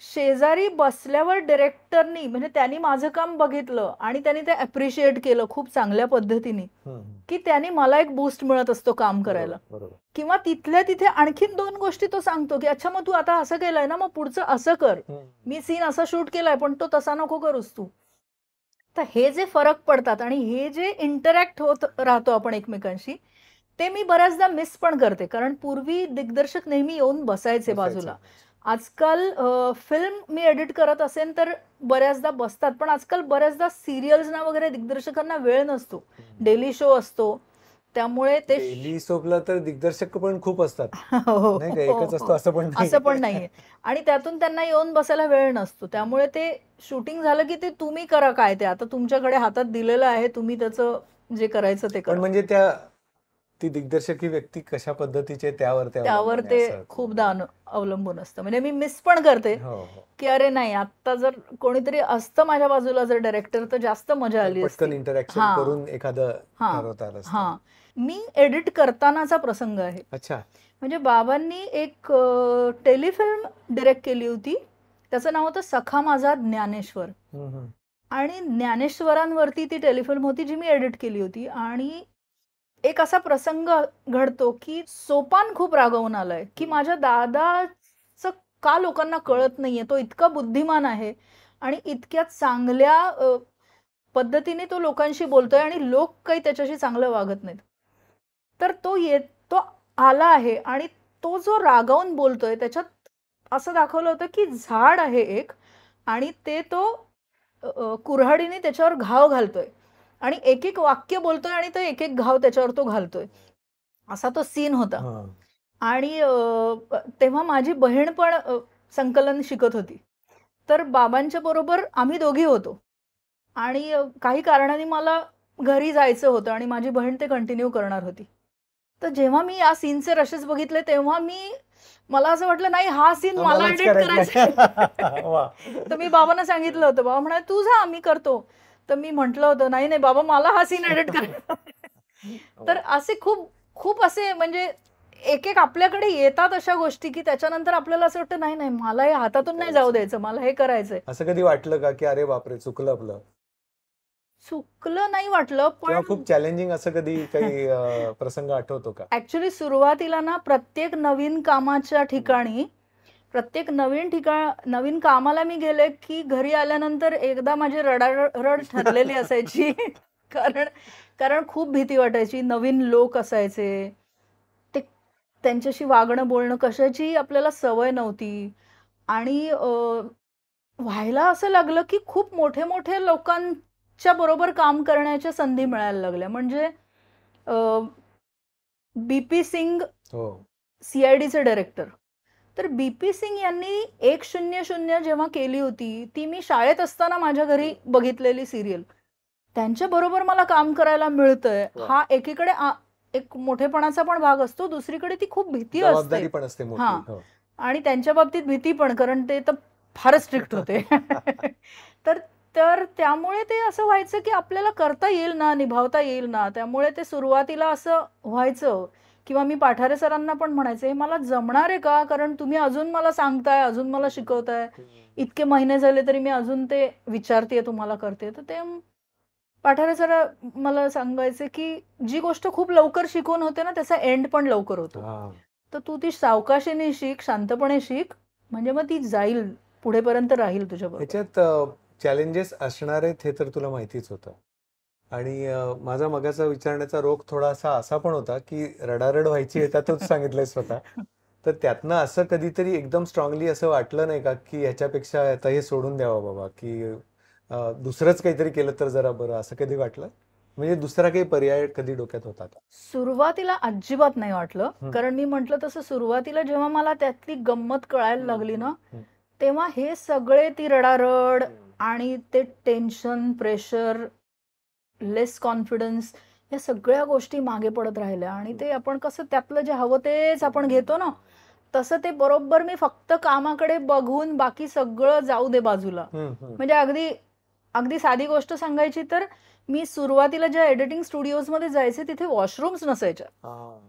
शेजारी बसल्यावर डिरेक्टरनी म्हणजे त्यांनी माझं काम बघितलं आणि त्यांनी ते अप्रिशिएट केलं खूप चांगल्या पद्धतीने, की त्यांनी मला एक बूस्ट मिळत असतो काम करायला. किंवा तिथल्या तिथे आणखीन दोन गोष्टी तो सांगतो की अच्छा मग तू आता असं केलंय ना, मग पुढचं असं कर, मी सीन असा शूट केलाय पण तो तसा नको करूस तू. तर हे जे फरक पडतात आणि हे जे इंटरॅक्ट होत राहतो आपण एकमेकांशी, ते मी बऱ्याचदा मिस पण करते. कारण पूर्वी दिग्दर्शक नेहमी येऊन बसायचे बाजूला. आजकाल फिल्म मी एडिट करत असेल तर बऱ्याचदा बसतात, पण आजकाल बऱ्याचदा सिरियल्सना वगैरे दिग्दर्शकांना वेळ नसतो, डेली शो असतो, त्यामुळे ते डेली सोपला तर दिग्दर्शक पण खूप असतात, नाही का, एकच असतो असं पण नाहीये. आणि त्यातून त्यांना येऊन बसायला वेळ नसतो, त्यामुळे ते शूटिंग झालं की ते तुम्ही करा काय, ते आता तुमच्याकडे हातात दिलेलं आहे, तुम्ही त्याचं जे करायचं ते करा. म्हणजे ती दिग्दर्शक ही व्यक्ती कशा पद्धतीचे त्यावर ते खूपदा अवलंबून असतं. म्हणजे मी मिस पण करते की अरे नाही, आता जर कोणीतरी असतं माझ्या बाजूला जर डायरेक्टर तर जास्त मजा आली असती. इंटरॅक्शन करून एखादं ठरवता आलं असतं. मी एडिट करतानाचा प्रसंग आहे. अच्छा. म्हणजे बाबांनी एक टेलिफिल्म डिरेक्ट केली होती, त्याचं नाव होतं सखा माझा ज्ञानेश्वर, आणि ज्ञानेश्वरांवरती ती टेलिफिल्म होती जी मी एडिट केली होती. आणि एक असा प्रसंग घडतो की सोपान खूप रागवून आलाय की माझ्या दादाचं का लोकांना कळत नाहीये, तो इतका बुद्धिमान आहे आणि इतक्या चांगल्या पद्धतीने तो लोकांशी बोलतोय आणि लोक काही त्याच्याशी चांगलं वागत नाहीत. तर तो आला आहे आणि तो जो रागावून बोलतोय त्याच्यात असं दाखवलं होतं की झाड आहे एक आणि ते तो कुऱ्हाडीने त्याच्यावर घाव घालतोय आणि एक एक वाक्य बोलतोय आणि तो एक एक घाव त्याच्यावर तो घालतोय, असा तो सीन होता. आणि तेव्हा माझी बहीण पण संकलन शिकत होती, तर बाबांच्या बरोबर आम्ही दोघी होतो आणि काही कारणाने मला घरी जायचं होतं आणि माझी बहीण ते कंटिन्यू करणार होती. तर जेव्हा मी या सीनचे रशेस बघितले तेव्हा मला असं वाटलं नाही हा सीन मला मलाच एडिट करायचा करायचंय. वा. तर मी बाबांना सांगितलं होतं. बाबा म्हणाले तू जा मी करतो. तर मी म्हटलं होतं नाही नाही बाबा मला हा सीन एडिट करायचा. तर असे खूप खूप असे म्हणजे एक एक आपल्याकडे येतात अशा गोष्टी की त्याच्यानंतर आपल्याला असं वाटतं नाही नाही मला हे हातातून नाही जाऊ द्यायचं, मला हे करायचंय. असं कधी वाटलं का की अरे बापरे चुकलं आपलं, चुकलं नाही वाटलं किंवा पण खूप चॅलेंजिंग असं कधी काही प्रसंग आठवतो का? ऍक्च्युली सुरुवातीला ना प्रत्येक नवीन कामाच्या ठिकाणी प्रत्येक नवीन कामाला मी गेले की घरी आल्यानंतर एकदा माझी रडारड ठरलेली असायची. कारण कारण खूप भीती वाटायची. नवीन लोक असायचे, ते त्यांच्याशी वागणं बोलणं कशाची आपल्याला सवय नव्हती. आणि व्हायला असं लागलं की खूप मोठे मोठे लोकांच्या बरोबर काम करण्याच्या संधी मिळायला लागल्या. म्हणजे BP सिंग हो. CIDचे डायरेक्टर. तर BP सिंग यांनी 100 जेव्हा केली होती ती मी शाळेत असताना माझ्या घरी बघितलेली सिरियल. त्यांच्या बरोबर मला काम करायला मिळतंय वा. हा एकीकडे एक मोठेपणाचा पण भाग असतो, दुसरीकडे ती खूप भीती जबाबदारी असते. पण असते मोठी. हां. हो. आणि त्यांच्या बाबतीत भीती पण, कारण ते तर फारच स्ट्रिक्ट होते. तर तर त्यामुळे ते असं व्हायचं की आपल्याला करता येईल ना, निभावता येईल ना. त्यामुळे ते सुरुवातीला असं व्हायचं किंवा मी पाठारे सरांना पण म्हणायचे, "हे मला जमणार आहे का? कारण तुम्ही अजून मला सांगताय, अजून मला शिकवताय. इतके महिने झाले तरी मी अजून ते विचारतेय, तुम्हाला करते." तर ते पाठारे सर मला सांगायचे की जी गोष्ट खूप लवकर शिकवून होते ना, त्याचा एंड पण लवकर होतो. हा. तर तू ती सावकाशीने शिक, शांतपणे शिक, म्हणजे मग ती जाईल, पुढेपर्यंत राहील तुझ्याबरोबर. ह्याच्यात चॅलेंजेस असणार आहेत हे तर तुला माहितीच होतं. आणि माझा मगाचा विचारण्याचा रोख थोडासा असा पण होता की रडारड व्हायची हे तर तूच सांगितलंय स्वतः. तर त्यातनं असं कधीतरी एकदम स्ट्रॉंगली असं वाटलं नाही का की ह्याच्यापेक्षा आता हे सोडून द्यावं बाबा, की दुसरंच काहीतरी केलं तर जरा बरं, असं कधी वाटलं? म्हणजे दुसरा काही पर्याय कधी डोक्यात होता का? सुरुवातीला अजिबात नाही वाटलं. कारण मी म्हटलं तसं सुरुवातीला जेव्हा मला त्यातली गंमत कळायला लागली ना, तेव्हा हे सगळे ती रडारड आणि ते टेन्शन, प्रेशर, लेस कॉन्फिडन्स, या सगळ्या गोष्टी मागे पडत राहिल्या. आणि ते आपण कसं त्यातलं जे हवं तेच आपण घेतो ना, तसं ते बरोबर मी फक्त कामाकडे बघून बाकी सगळं जाऊ दे बाजूला. म्हणजे अगदी अगदी साधी गोष्ट सांगायची तर मी सुरुवातीला ज्या एडिटिंग स्टुडिओजमध्ये जायचे तिथे वॉशरूम्स नसायच्या.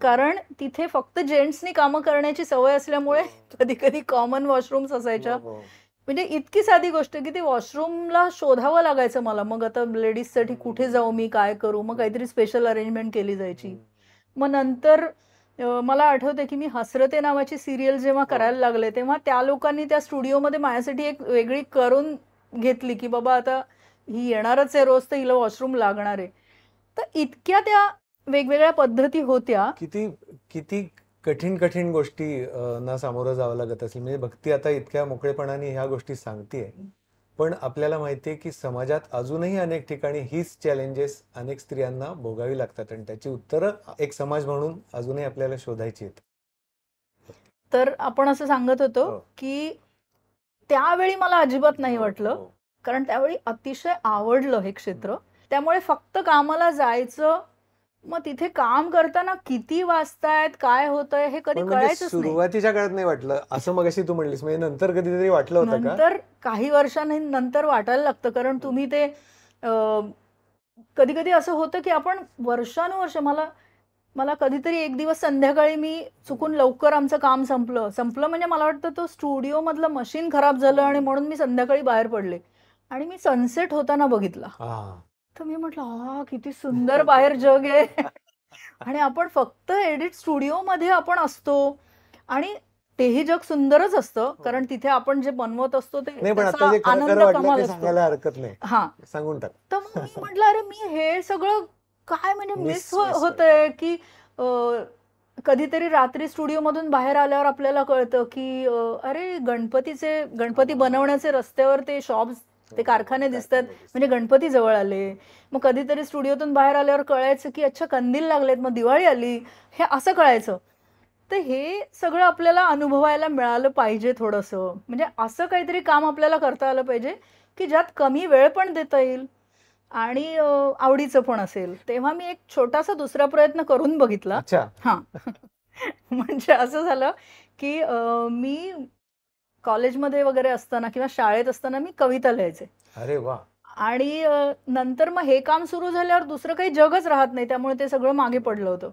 कारण तिथे फक्त जेंट्सनी कामं करण्याची सवय असल्यामुळे कधी कधी कॉमन वॉशरूम्स असायच्या. म्हणजे इतकी साधी गोष्ट की ते वॉशरूमला शोधावं लागायचं मला. मग आता लेडीजसाठी कुठे जाऊ मी, काय करू, मग काहीतरी स्पेशल अरेंजमेंट केली जायची. मग नंतर मला आठवते की मी हसरते नावाची सिरियल जेव्हा करायला लागले तेव्हा त्या लोकांनी त्या स्टुडिओमध्ये माझ्यासाठी एक वेगळी करून घेतली की बाबा आता ही येणारच आहे रोज, तर हिला वॉशरूम लागणार आहे. तर इतक्या त्या वेगवेगळ्या पद्धती होत्या. किती किती कठीण गोष्टी ना सामोरं जावं लागत असेल. म्हणजे भक्ती आता इतक्या मोकळेपणाने ह्या गोष्टी सांगतेय, पण आपल्याला माहितीये की समाजात अजूनही अनेक ठिकाणी हीच चॅलेंजेस अनेक स्त्रियांना भोगावी लागतात आणि त्याची उत्तरं एक समाज म्हणून अजूनही आपल्याला शोधायची आहेत. तर आपण असं सांगत होतो की त्यावेळी मला अजिबात नाही वाटलं, कारण त्यावेळी अतिशय आवडलं हे क्षेत्र. त्यामुळे फक्त कामाला जायचं, मग तिथे काम करताना किती वाजतायत, काय होतंय हे कधी पण म्हणजे कळायचंच नाही. सुरुवातीच्या काळात नाही वाटलं असं मगाशी तू म्हणलीस, म्हणजे नंतर कधीतरी वाटलं होतं का? नंतर काही वर्षांनंतर वाटायला लागतं, कारण तुम्ही ते कधी कधी असं होतं की आपण वर्षानुवर्ष मला कधीतरी एक दिवस संध्याकाळी मी चुकून लवकर आमचं काम संपलं म्हणजे मला वाटतं तो स्टुडिओ मधलं मशीन खराब झालं आणि म्हणून मी संध्याकाळी बाहेर पडले आणि मी सनसेट होताना बघितला. तर मी म्हटलं हा किती सुंदर बाहेर जग आहे. आणि आपण फक्त एडिट स्टुडिओ मध्ये आपण असतो आणि तेही जग सुंदरच असतं, कारण तिथे आपण जे बनवत असतो ते त्याचा आनंद कमाल असतो. हरकत नाही, हा सांगून टाक. तर मग मी म्हटलं अरे मी हे सगळं काय म्हणजे मिस होतंय की कधीतरी रात्री स्टुडिओ मधून बाहेर आल्यावर आपल्याला कळतं की अरे गणपती बनवण्याचे रस्त्यावर ते शॉप्स, ते कारखाने दिसतात, म्हणजे गणपती जवळ आले. मग कधीतरी स्टुडिओतून बाहेर आल्यावर कळायचं की अच्छा कंदील लागलेत, मग दिवाळी आली, हे असं कळायचं. तर हे सगळं आपल्याला अनुभवायला मिळालं पाहिजे थोडंसं. म्हणजे असं काहीतरी काम आपल्याला करता आलं पाहिजे की ज्यात कमी वेळ पण देता येईल आणि आवडीचं पण असेल, तेव्हा मी एक छोटासा दुसरा प्रयत्न करून बघितला. अच्छा. हां. म्हणजे असं झालं, की मी कॉलेजमध्ये वगैरे असताना किंवा शाळेत असताना मी कविता लिहायचे. अरे वा. आणि नंतर मग हे काम सुरू झाल्यावर दुसरं काही जगच राहत नाही, त्यामुळे ते सगळं मागे पडलं होतं.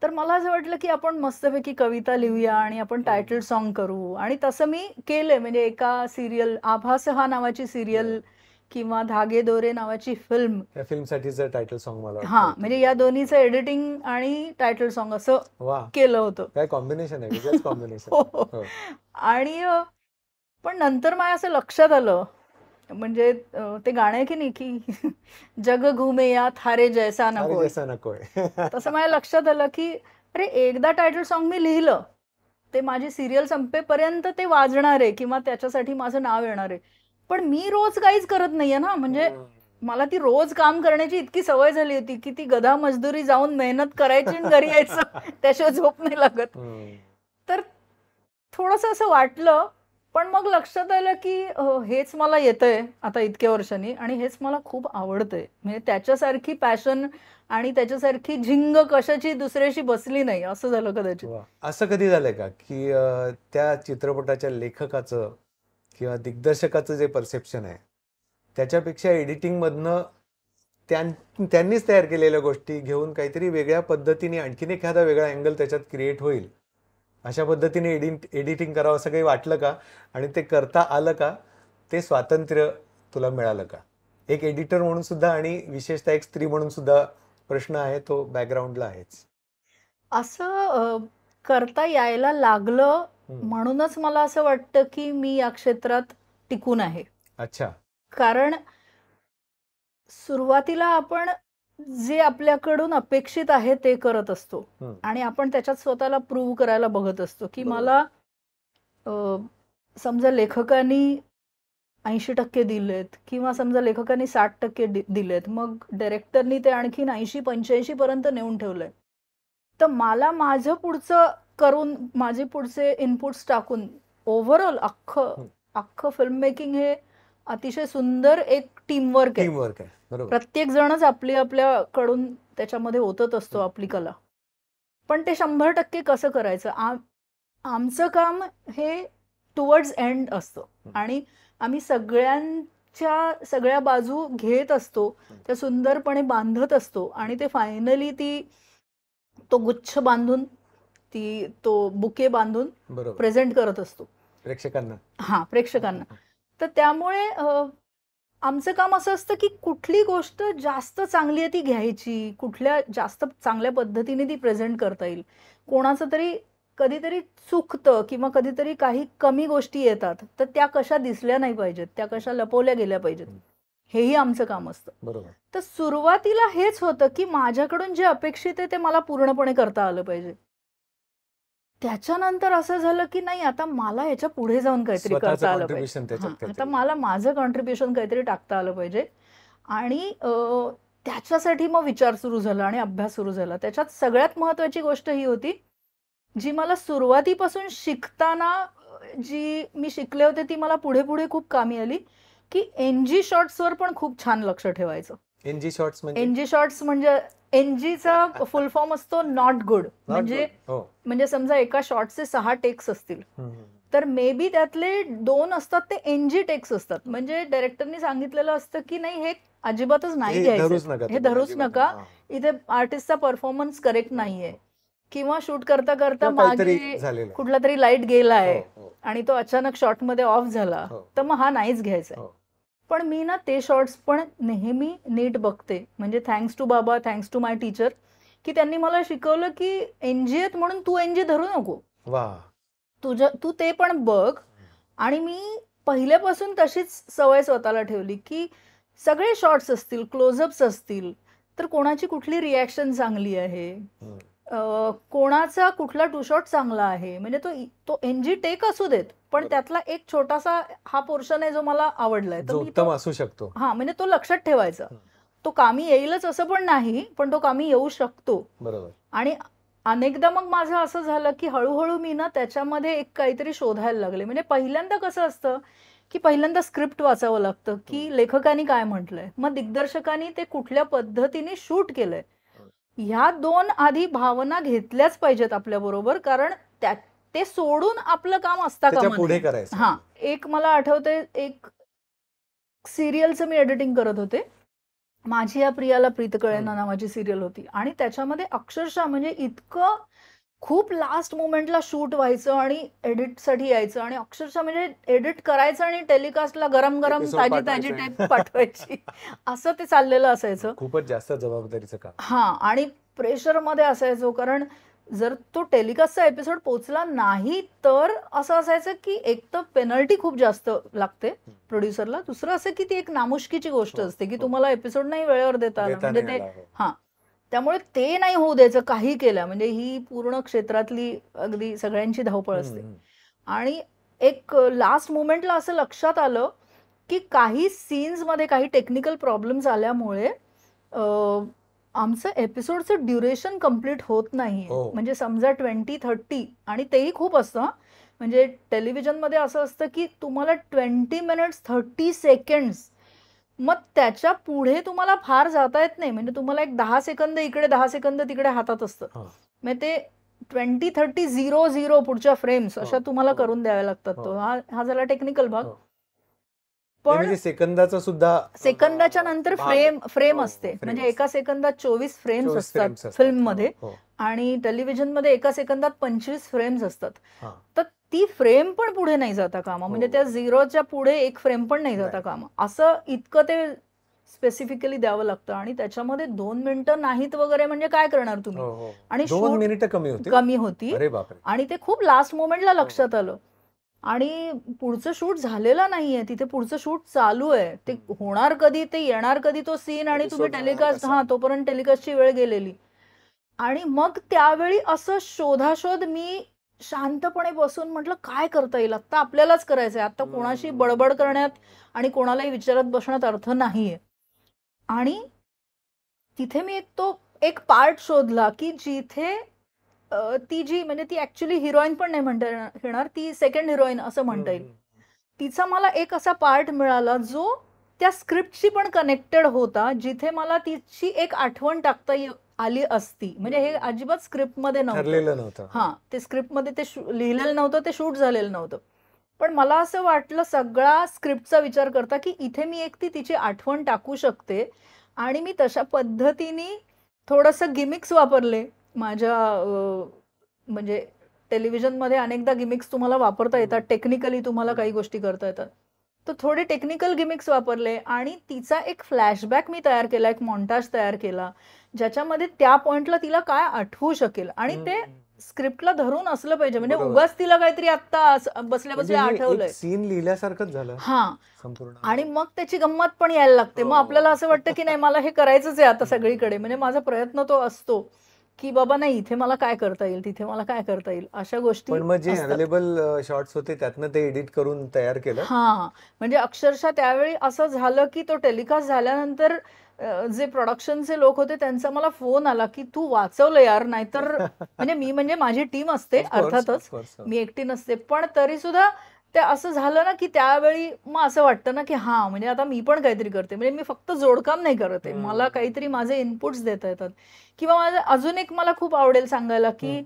तर मला असं वाटलं, की आपण मस्तपैकी कविता लिहूया आणि आपण टायटल सॉन्ग करू. आणि तसं मी केलंय. म्हणजे एका सीरियल, आभास हा नावाची सीरियल किंवा धागे दोरे नावाची फिल्म, या फिल्मसाठीचं टायटल सॉन्ग मला हां, वाटतं. म्हणजे या दोन्हीचं एडिटिंग आणि टायटल सॉन्ग असं वा, केलं होतं. काय कॉम्बिनेशन आहे, वेगळंच कॉम्बिनेशन. हो, हो. आणि पण नंतर माझ्या असं लक्षात आलं, म्हणजे ते गाणं आहे की नाही, की जग घुमे या थारे जैसा अरे नको. जसं नकोय. तसं माझ्या लक्षात आलं, की अरे एकदा टायटल सॉन्ग मी लिहिलं, ते माझी सिरियल संपेपर्यंत ते वाजणार आहे किंवा त्याच्यासाठी माझं नाव येणार आहे. पण मी रोज काहीच करत नाहीये ना, म्हणजे मला ती रोज काम करण्याची इतकी सवय झाली होती, की ती गधा मजदुरी जाऊन मेहनत करायची आणि घरी यायचं, त्याशिवाय झोप नाही लागत. तर थोडंसं असं वाटलं, पण मग लक्षात आलं, की हेच मला येतंय आता इतक्या वर्षांनी आणि हेच मला खूप आवडतंय. म्हणजे त्याच्यासारखी पॅशन आणि त्याच्यासारखी झिंग कशाची दुसऱ्याशी बसली नाही, असं झालं कदाचित. वा. असं कधी झालंय का, की त्या चित्रपटाच्या लेखकाचं किंवा दिग्दर्शकाचं जे परसेप्शन आहे, त्याच्यापेक्षा एडिटिंग मधनं त्यांनीच तयार केलेल्या गोष्टी घेऊन काहीतरी वेगळ्या पद्धतीने आणखीन एखादा वेगळा अँगल त्याच्यात क्रिएट होईल, अशा पद्धतीने एडिटिंग करावं असं काही वाटलं का? आणि ते करता आलं का? ते स्वातंत्र्य तुला मिळालं का? एक एडिटर म्हणून सुद्धा आणि विशेषतः एक स्त्री म्हणून सुद्धा प्रश्न आहे, तो बॅकग्राऊंडला आहेच. असं करता यायला लागलं म्हणूनच मला असं वाटतं, की मी या क्षेत्रात टिकून आहे. अच्छा. कारण सुरुवातीला आपण जे आपल्याकडून अपेक्षित आहे ते करत असतो आणि आपण त्याच्यात स्वतःला प्रूव्ह करायला बघत असतो, की मला समजा लेखकांनी 80% दिलेत किंवा समजा लेखकांनी 60% दिलेत, मग डायरेक्टरनी ते आणखीन 80-85 पर्यंत नेऊन ठेवलंय. तर मला माझं पुढचं करून, माझे पुढचे इनपुट्स टाकून ओव्हरऑल अख्खं फिल्म मेकिंग हे अतिशय सुंदर एक टीमवर्क आहे. टीमवर्क आहे, बरोबर. प्रत्येक जणच आपल्याकडून त्याच्यामध्ये ओतत असतो आपली कला. पण ते 100% कसं करायचं, आमचं काम हे टुवर्ड्स एंड असतं आणि आम्ही सगळ्या बाजू घेत असतो, त्या सुंदरपणे बांधत असतो आणि ते फायनली तो गुच्छ बांधून, तो बुके बांधून प्रेझेंट करत असतो प्रेक्षकांना. प्रेक्षकांना. तर त्यामुळे आमचं काम असं असतं, की कुठली गोष्ट जास्त चांगली आहे ती घ्यायची, कुठल्या जास्त चांगल्या पद्धतीने ती प्रेझेंट करता येईल. कोणाचं तरी कधीतरी चुकतं किंवा कधीतरी काही कमी गोष्टी येतात, तर त्या कशा दिसल्या नाही पाहिजेत, त्या कशा लपवल्या गेल्या पाहिजेत, हेही आमचं काम असतं. बरोबर. तर सुरुवातीला हेच होतं, की माझ्याकडून जे अपेक्षित आहे ते मला पूर्णपणे करता आलं पाहिजे. त्याच्यानंतर असं झालं, की नाही, आता मला याच्या पुढे जाऊन काहीतरी करता आलं पाहिजे. आता मला माझं कॉन्ट्रीब्युशन काहीतरी टाकता आलं पाहिजे आणि त्याच्यासाठी मग विचार सुरू झाला आणि अभ्यास सुरू झाला. त्याच्यात सगळ्यात महत्वाची गोष्ट ही होती, जी मला सुरुवातीपासून शिकताना जी मी शिकले होते ती मला पुढे पुढे खूप कामी आली, की एनजी शॉट्सवर पण खूप छान लक्ष ठेवायचं. एनजी शॉट्स म्हणजे एनजीचा फुल फॉर्म असतो नॉट गुड. म्हणजे समजा एका शॉटचे 6 टेक्स असतील, तर मे बी त्यातले 2 असतात ते एनजी टेक्स असतात. म्हणजे डायरेक्टरनी सांगितलेलं असतं, की नाही, हे अजिबातच नाही घ्यायचं, हे धरूच नका, इथे आर्टिस्टचा परफॉर्मन्स करेक्ट नाहीये, किंवा शूट करता करता मागे कुठला तरी लाईट गेलाय आणि तो अचानक शॉट मध्ये ऑफ झाला, तर मग हा नाहीच घ्यायचा. पण मी ना ते शॉट्स पण नेहमी नीट बघते. म्हणजे थँक्स टू बाबा, थँक्स टू माय टीचर, की त्यांनी मला शिकवलं, की एनजी आहेत म्हणून तू एनजी धरू नको, तू ते पण बघ. आणि मी पहिल्यापासून तशीच सवय स्वतःला ठेवली, की सगळे शॉट्स असतील, क्लोजअप्स असतील, तर कोणाची कुठली रिॲक्शन चांगली आहे, कोणाचा कुठला टू शॉट चांगला आहे, म्हणजे तो एनजी टेक असू देत, पण त्यातला एक छोटासा हा पोर्शन आहे जो मला आवडलाय, तर उत्तम असू शकतो. म्हणजे तो लक्षात ठेवायचा. तो कामी येईलच असं पण नाही, पण तो कामी येऊ शकतो. बरोबर. आणि अनेकदा मग माझं असं झालं, की हळूहळू मी ना त्याच्यामध्ये एक काहीतरी शोधायला लागले. म्हणजे पहिल्यांदा कसं असतं, की पहिल्यांदा स्क्रिप्ट वाचावं लागतं की लेखकाने काय म्हटलंय, मग दिग्दर्शकाने ते कुठल्या पद्धतीने शूट केलंय, ह्या दोन आधी भावना घेतल्याच पाहिजेत आपल्या बरोबर, कारण ते सोडून आपलं काम असता त्याच्या कामा पुढे नये. करायचं. हा, एक मला आठवतंय, एक सिरियलचं मी एडिटिंग करत होते, माझी या प्रियाला प्रीत कळेना नावाची सिरियल होती, आणि त्याच्यामध्ये अक्षरशः म्हणजे इतकं खूप लास्ट मोमेंटला शूट व्हायचं आणि एडिटसाठी यायचं, आणि अक्षरशः म्हणजे एडिट करायचं आणि टेलिकास्टला गरम गरम Episode ताजी ताजी पाठवायचं. टेप पाठवायची असं ते चाललेलं असायचं. खूपच जास्त जबाबदारीचं काम. हा, आणि प्रेशरमध्ये असायचो, कारण जर तो टेलिकास्टचा एपिसोड पोचला नाही तर असं असायचं की एक तर पेनल्टी खूप जास्त लागते प्रोड्युसरला, दुसरं असं की ती एक नामुष्कीची गोष्ट असते की तुम्हाला एपिसोड नाही वेळेवर देता आला, म्हणजे ते हा, त्यामुळे ते नाही होऊ द्यायचं काही केलं, म्हणजे ही पूर्ण क्षेत्रातली अगदी सगळ्यांची धावपळ असते. आणि एक लास्ट मोमेंटला असं लक्षात आलं की काही सीन्स मध्ये काही टेक्निकल प्रॉब्लेम्स आल्यामुळे आमचं एपिसोडचं ड्युरेशन कम्प्लीट होत नाही. म्हणजे समजा 20-30, आणि तेही खूप असतं, म्हणजे टेलिव्हिजनमध्ये असं असतं की तुम्हाला 20 मिनिट्स 30 सेकंड्स, मग त्याच्या पुढे तुम्हाला फार जाता येत नाही, म्हणजे तुम्हाला एक 10 सेकंद इकडे 10 सेकंद तिकडे हातात असतं, मग ते 20-30-0-0 पुढच्या फ्रेम्स अशा तुम्हाला करून द्याव्या लागतात. तो हा झाला टेक्निकल भाग. पण सेकंदाचा सुद्धा सेकंदाच्या नंतर फ्रेम असते, म्हणजे एका सेकंदात 24 फ्रेम्स असतात फिल्म मध्ये, आणि टेलिव्हिजन मध्ये एका सेकंदात 25 फ्रेम्स असतात. तर ती फ्रेम पण पुढे नाही जाता कामा, म्हणजे त्या 0च्या पुढे एक फ्रेम पण नाही जाता कामा, असं इतकं ते स्पेसिफिकली द्यावं लागतं. आणि त्याच्यामध्ये 2 मिनिटं नाहीत वगैरे, म्हणजे काय करणार तुम्ही, आणि 2 मिनिटं कमी होती, आणि ते खूप लास्ट मोमेंटला लक्षात आलं, आणि पुढचं शूट झालेलं नाहीये, तिथे पुढचं शूट चालू आहे, ते होणार कधी, ते येणार कधी तो सीन, आणि तुम्ही टेलिकास्ट, तोपर्यंत टेलिकास्टची वेळ गेलेली. आणि मग त्यावेळी असं शोधाशोध, मी शांतपणे बसून म्हटलं काय करता येईल, आता आपल्यालाच करायचंय, आता कोणाशी बडबड करण्यात आणि कोणालाही विचारत बसण्यात अर्थ नाहीये. आणि तिथे मी एक पार्ट शोधला की जिथे ती जी, म्हणजे ती ऍक्च्युली हिरोईन पण नाही म्हणता येणार, ती सेकंड हिरोईन असं म्हणता येईल, तिचा मला एक असा पार्ट मिळाला जो त्या स्क्रिप्टशी पण कनेक्टेड होता, जिथे मला तिची एक आठवण टाकता आली असती, म्हणजे हे अजिबात स्क्रिप्टमध्ये नव्हतं. हा, ते स्क्रिप्टमध्ये ते लिहिलेलं नव्हतं, ते शूट झालेलं नव्हतं, पण मला असं वाटलं सगळा स्क्रिप्टचा विचार करता की इथे मी एक तिची आठवण टाकू शकते, आणि मी तशा पद्धतीने थोडंसं गिमिक्स वापरले माझ्या, म्हणजे टेलिव्हिजनमध्ये अनेकदा गिमिक्स तुम्हाला वापरता येतात, टेक्निकली तुम्हाला काही गोष्टी करता येतात, तर थोडे टेक्निकल गिमिक्स वापरले, आणि तिचा एक फ्लॅशबॅक मी तयार केला, एक मॉन्टाज तयार केला, ज्याच्यामध्ये त्या पॉइंटला तिला काय आठवू शकेल, आणि ते स्क्रिप्टला धरून असलं पाहिजे, म्हणजे उगाच तिला काहीतरी आता बसल्या बसल्या आठवलंय, सीन लिहिल्यासारखंच झालं. हा, आणि मग त्याची गंमत पण यायला लागते, मग आपल्याला असं वाटतं की नाही मला हे करायचंच आहे आता सगळीकडे, म्हणजे माझा प्रयत्न तो असतो की बाबा नाही, इथे मला काय करता येईल, तिथे मला काय करता येईल, अशा गोष्टी. पण मग जे अवेलेबल शॉट्स होते त्यातनं ते एडिट करून तयार केलं. हा, म्हणजे अक्षरशः त्यावेळी असं झालं की तो टेलिकास्ट झाल्यानंतर जे प्रोडक्शनचे लोक होते त्यांचा मला फोन आला की तू वाचवलं यार, नाहीतर म्हणजे माझी टीम असते अर्थातच, मी एकटी नसते, पण तरी सुद्धा ते असं झालं ना की त्यावेळी मग असं वाटतं ना की हा, म्हणजे आता मी पण काहीतरी करते, म्हणजे मी फक्त जोडकाम नाही करत आहे, मला काहीतरी माझे इनपुट्स देता येतात. किंवा माझं अजून एक मला खूप आवडेल सांगायला की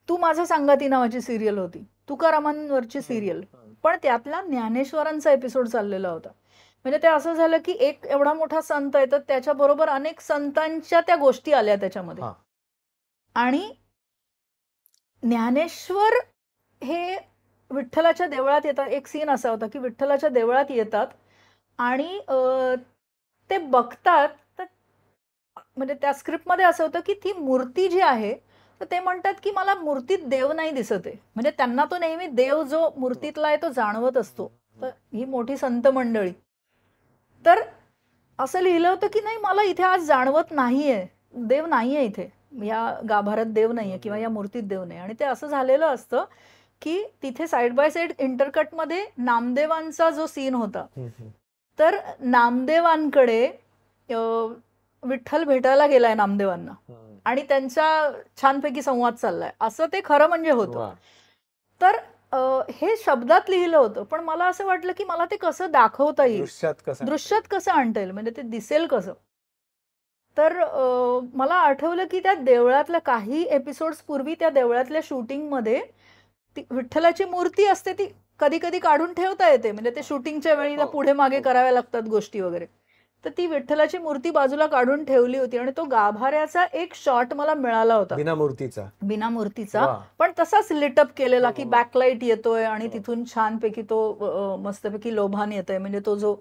तू माझा संगाती नावाची सिरियल होती, तुकारामांवरची सिरियल, पण त्यातला ज्ञानेश्वरांचा एपिसोड चाललेला होता. म्हणजे ते असं झालं की एक एवढा मोठा संत आहे, तर त्याच्याबरोबर अनेक संतांच्या त्या गोष्टी आल्या त्याच्यामध्ये, आणि ज्ञानेश्वर हे विठ्ठलाच्या देवळात येतात. एक सीन असा होता की विठ्ठलाच्या देवळात येतात आणि ते बघतात, तर म्हणजे त्या स्क्रिप्टमध्ये असं होतं की ती मूर्ती जी आहे, तर ते म्हणतात की मला मूर्तीत देव नाही दिसत आहे, म्हणजे त्यांना तो नेहमी देव जो मूर्तीतला आहे तो जाणवत असतो. तर ही मोठी संत मंडळी, तर असं लिहिलं होतं की नाही मला इथे आज जाणवत नाहीये, देव नाहीये इथे, या गाभाऱ्यात देव नाहीये किंवा या मूर्तीत देव नाही. आणि ते असं झालेलं असतं की तिथे साइड बाय साइड इंटरकटमध्ये नामदेवांचा जो सीन होता, तर नामदेवांकडे विठ्ठल भेटायला गेलाय नामदेवांना, आणि त्यांचा छानपैकी संवाद चाललाय, असं ते खरं म्हणजे होतं. तर हे शब्दात लिहिलं होतं, पण मला असं वाटलं की मला ते कसं दाखवता येईल, दृश्यात कसं आणता येईल, म्हणजे ते दिसेल कसं. तर मला आठवलं की त्या देवळातल्या काही एपिसोड्स पूर्वी त्या देवळातल्या शूटिंगमध्ये ती विठ्ठलाची मूर्ती असते, ती कधी कधी काढून ठेवता येते, म्हणजे ते शूटिंगच्या वेळी पुढे मागे कराव्या लागतात गोष्टी वगैरे. तर ती विठ्ठलाची मूर्ती बाजूला काढून ठेवली होती आणि तो गाभाऱ्याचा एक शॉट मला मिळाला होता, बिना मूर्तीचा, पण तसाच लिटअप केलेला की बॅकलाईट येतोय आणि तिथून छानपैकी तो मस्तपैकी लोभान येतोय, म्हणजे तो जो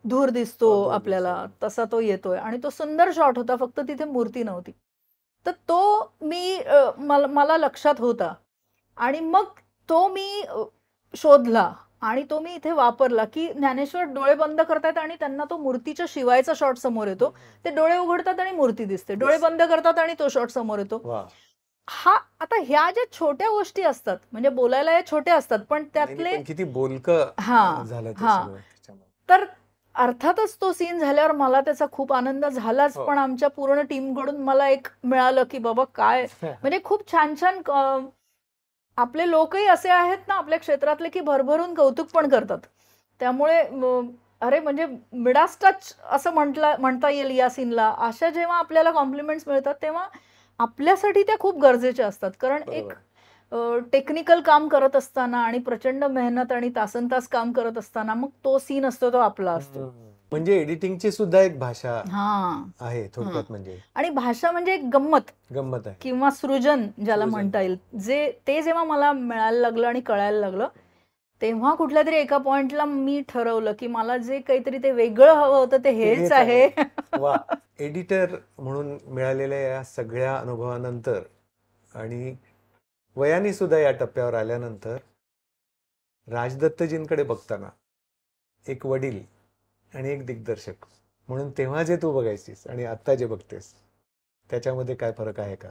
धूर दिसतो आपल्याला तसा तो येतोय आणि तो सुंदर शॉट होता, फक्त तिथे मूर्ती नव्हती. तर तो मी मला लक्षात होता आणि मग तो मी शोधला आणि तो मी इथे वापरला की ज्ञानेश्वर डोळे बंद करतात आणि त्यांना तो मूर्तीच्या शिवायचा शॉट समोर येतो, ते डोळे उघडतात आणि मूर्ती दिसते, डोळे बंद करतात आणि तो शॉट समोर येतो. हा आता ह्या ज्या छोट्या गोष्टी असतात, म्हणजे बोलायला या छोट्या असतात, पण त्यातले किती बोलकं झालं. तर अर्थातच तो सीन झाल्यावर मला त्याचा खूप आनंद झालाच, पण आमच्या पूर्ण टीमकडून मला एक मिळालं की बाबा काय, म्हणजे खूप छान छान आपले लोकही असे आहेत ना आपल्या क्षेत्रातले की भरभरून कौतुक पण करतात. त्यामुळे अरे म्हणजे मिडास टच असं म्हणता येईल या सीनला. अशा जेव्हा आपल्याला कॉम्प्लिमेंट्स मिळतात तेव्हा आपल्यासाठी त्या खूप गरजेच्या असतात, कारण एक टेक्निकल काम करत असताना आणि प्रचंड मेहनत आणि तासनतास काम करत असताना मग तो सीन असतो तो आपला असतो. म्हणजे एडिटिंगची सुद्धा एक भाषा आहे थोडक्यात, म्हणजे आणि भाषा म्हणजे एक गंमत आहे किंवा सृजन ज्याला म्हणता येईल, ते जेव्हा मला मिळायला लागलं आणि कळायला लागलं तेव्हा कुठल्या तरी एका पॉइंटला मी ठरवलं की मला जे काहीतरी ते वेगळं हवं होतं ते हेच आहे. एडिटर म्हणून मिळालेल्या या सगळ्या अनुभवानंतर आणि वयाने सुद्धा या टप्प्यावर आल्यानंतर राजदत्तजींकडे बघताना एक वडील आणि एक दिग्दर्शक म्हणून तेव्हा जे तू बघायचीस आणि आता जे बघतेस त्याच्यामध्ये काय फरक आहे का?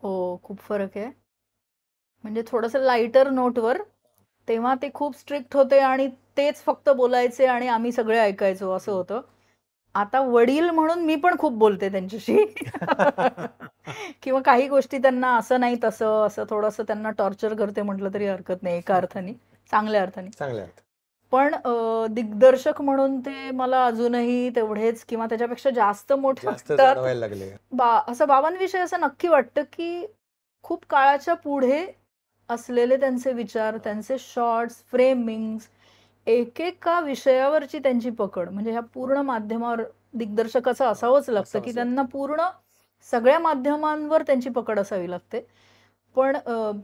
हो, खूप फरक आहे. म्हणजे थोडंसं लाइटर नोटवर, तेव्हा ते खूप स्ट्रिक्ट होते आणि तेच फक्त बोलायचे आणि आम्ही सगळे ऐकायचो असं होतं. आता वडील म्हणून मी पण खूप बोलते त्यांच्याशी किंवा काही गोष्टी त्यांना असं नाही तसं, असं थोडंसं त्यांना टॉर्चर करते म्हटलं तरी हरकत नाही, एका अर्थाने चांगल्या अर्थाने. पण दिग्दर्शक म्हणून ते मला अजूनही तेवढेच किंवा त्याच्यापेक्षा जास्त मोठे वाटतात. असं बाबांविषयी असं नक्की वाटतं की खूप काळाच्या पुढे असलेले त्यांचे विचार, त्यांचे शॉर्ट्स, फ्रेमिंग्स, एकेका विषयावरची त्यांची पकड, म्हणजे ह्या पूर्ण माध्यमावर दिग्दर्शकाचं असावंच लागतं की त्यांना पूर्ण सगळ्या माध्यमांवर त्यांची पकड असावी लागते. पण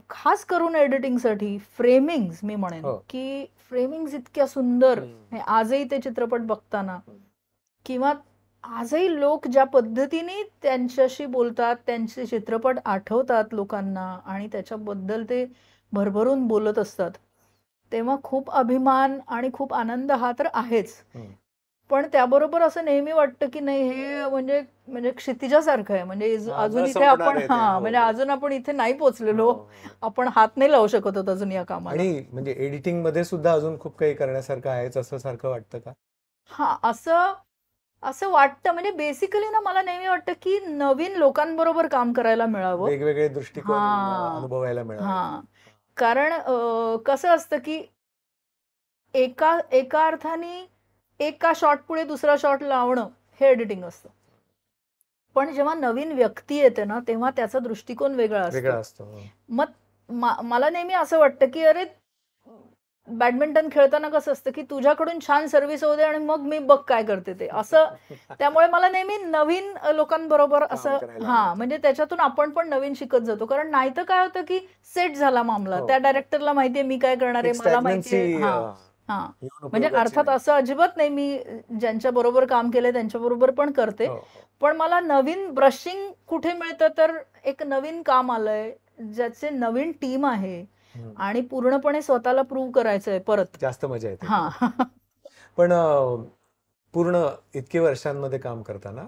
खास करून एडिटिंगसाठी फ्रेमिंग्स मी म्हणेन की फ्रेमिंग्स इतक्या सुंदर, आजही ते चित्रपट बघताना किंवा आजही लोक ज्या पद्धतीने त्यांच्याशी बोलतात, त्यांचे चित्रपट आठवतात लोकांना आणि त्याच्याबद्दल ते भरभरून बोलत असतात, तेव्हा खूप अभिमान आणि खूप आनंद हा तर आहेच. पण त्याबरोबर असं नेहमी वाटतं की नाही हे म्हणजे क्षितिजासारखं आहे, म्हणजे अजून इथे आपण म्हणजे अजून आपण इथे नाही पोहोचलेलो, आपण हात नाही लावू शकत होत अजून या कामाला. आणि म्हणजे एडिटिंग मध्ये सुद्धा अजून खूप काही करण्यासारखं आहे असं सारखं वाटतं का? हा, असं वाटतं. म्हणजे बेसिकली ना मला नेहमी वाटतं की नवीन लोकांबरोबर काम करायला मिळावं, वेगवेगळे दृष्टिकोन अनुभवायला मिळावं. कारण कसं असतं की एका अर्थाने एका शॉट पुढे दुसरा शॉट लावणं हे एडिटिंग असतं, पण जेव्हा नवीन व्यक्ती येते ना तेव्हा त्याचा दृष्टिकोन वेगळा असतो. मग मला नेहमी असं वाटतं की अरे बॅडमिंटन खेळताना कसं असतं की तुझ्याकडून छान सर्व्हिस होऊ दे आणि मग मी बघ काय करते ते असं. त्यामुळे मला नेहमी नवीन लोकांबरोबर असं म्हणजे त्याच्यातून आपण पण नवीन शिकत जातो. कारण नाही तर काय होतं की सेट झाला मामला, त्या डायरेक्टरला माहितीये मी काय करणार आहे, मला माहितीये. म्हणजे अर्थात असं अजिबात नाही, मी ज्यांच्या बरोबर काम केलंय त्यांच्या बरोबर पण करते, पण मला नवीन ब्रशिंग कुठे मिळतं तर एक नवीन काम आलंय ज्याचे नवीन टीम आहे आणि पूर्णपणे स्वतःला प्रूव्ह करायचंय परत, जास्त मजा येते. पण पूर्ण इतके वर्षांमध्ये काम करताना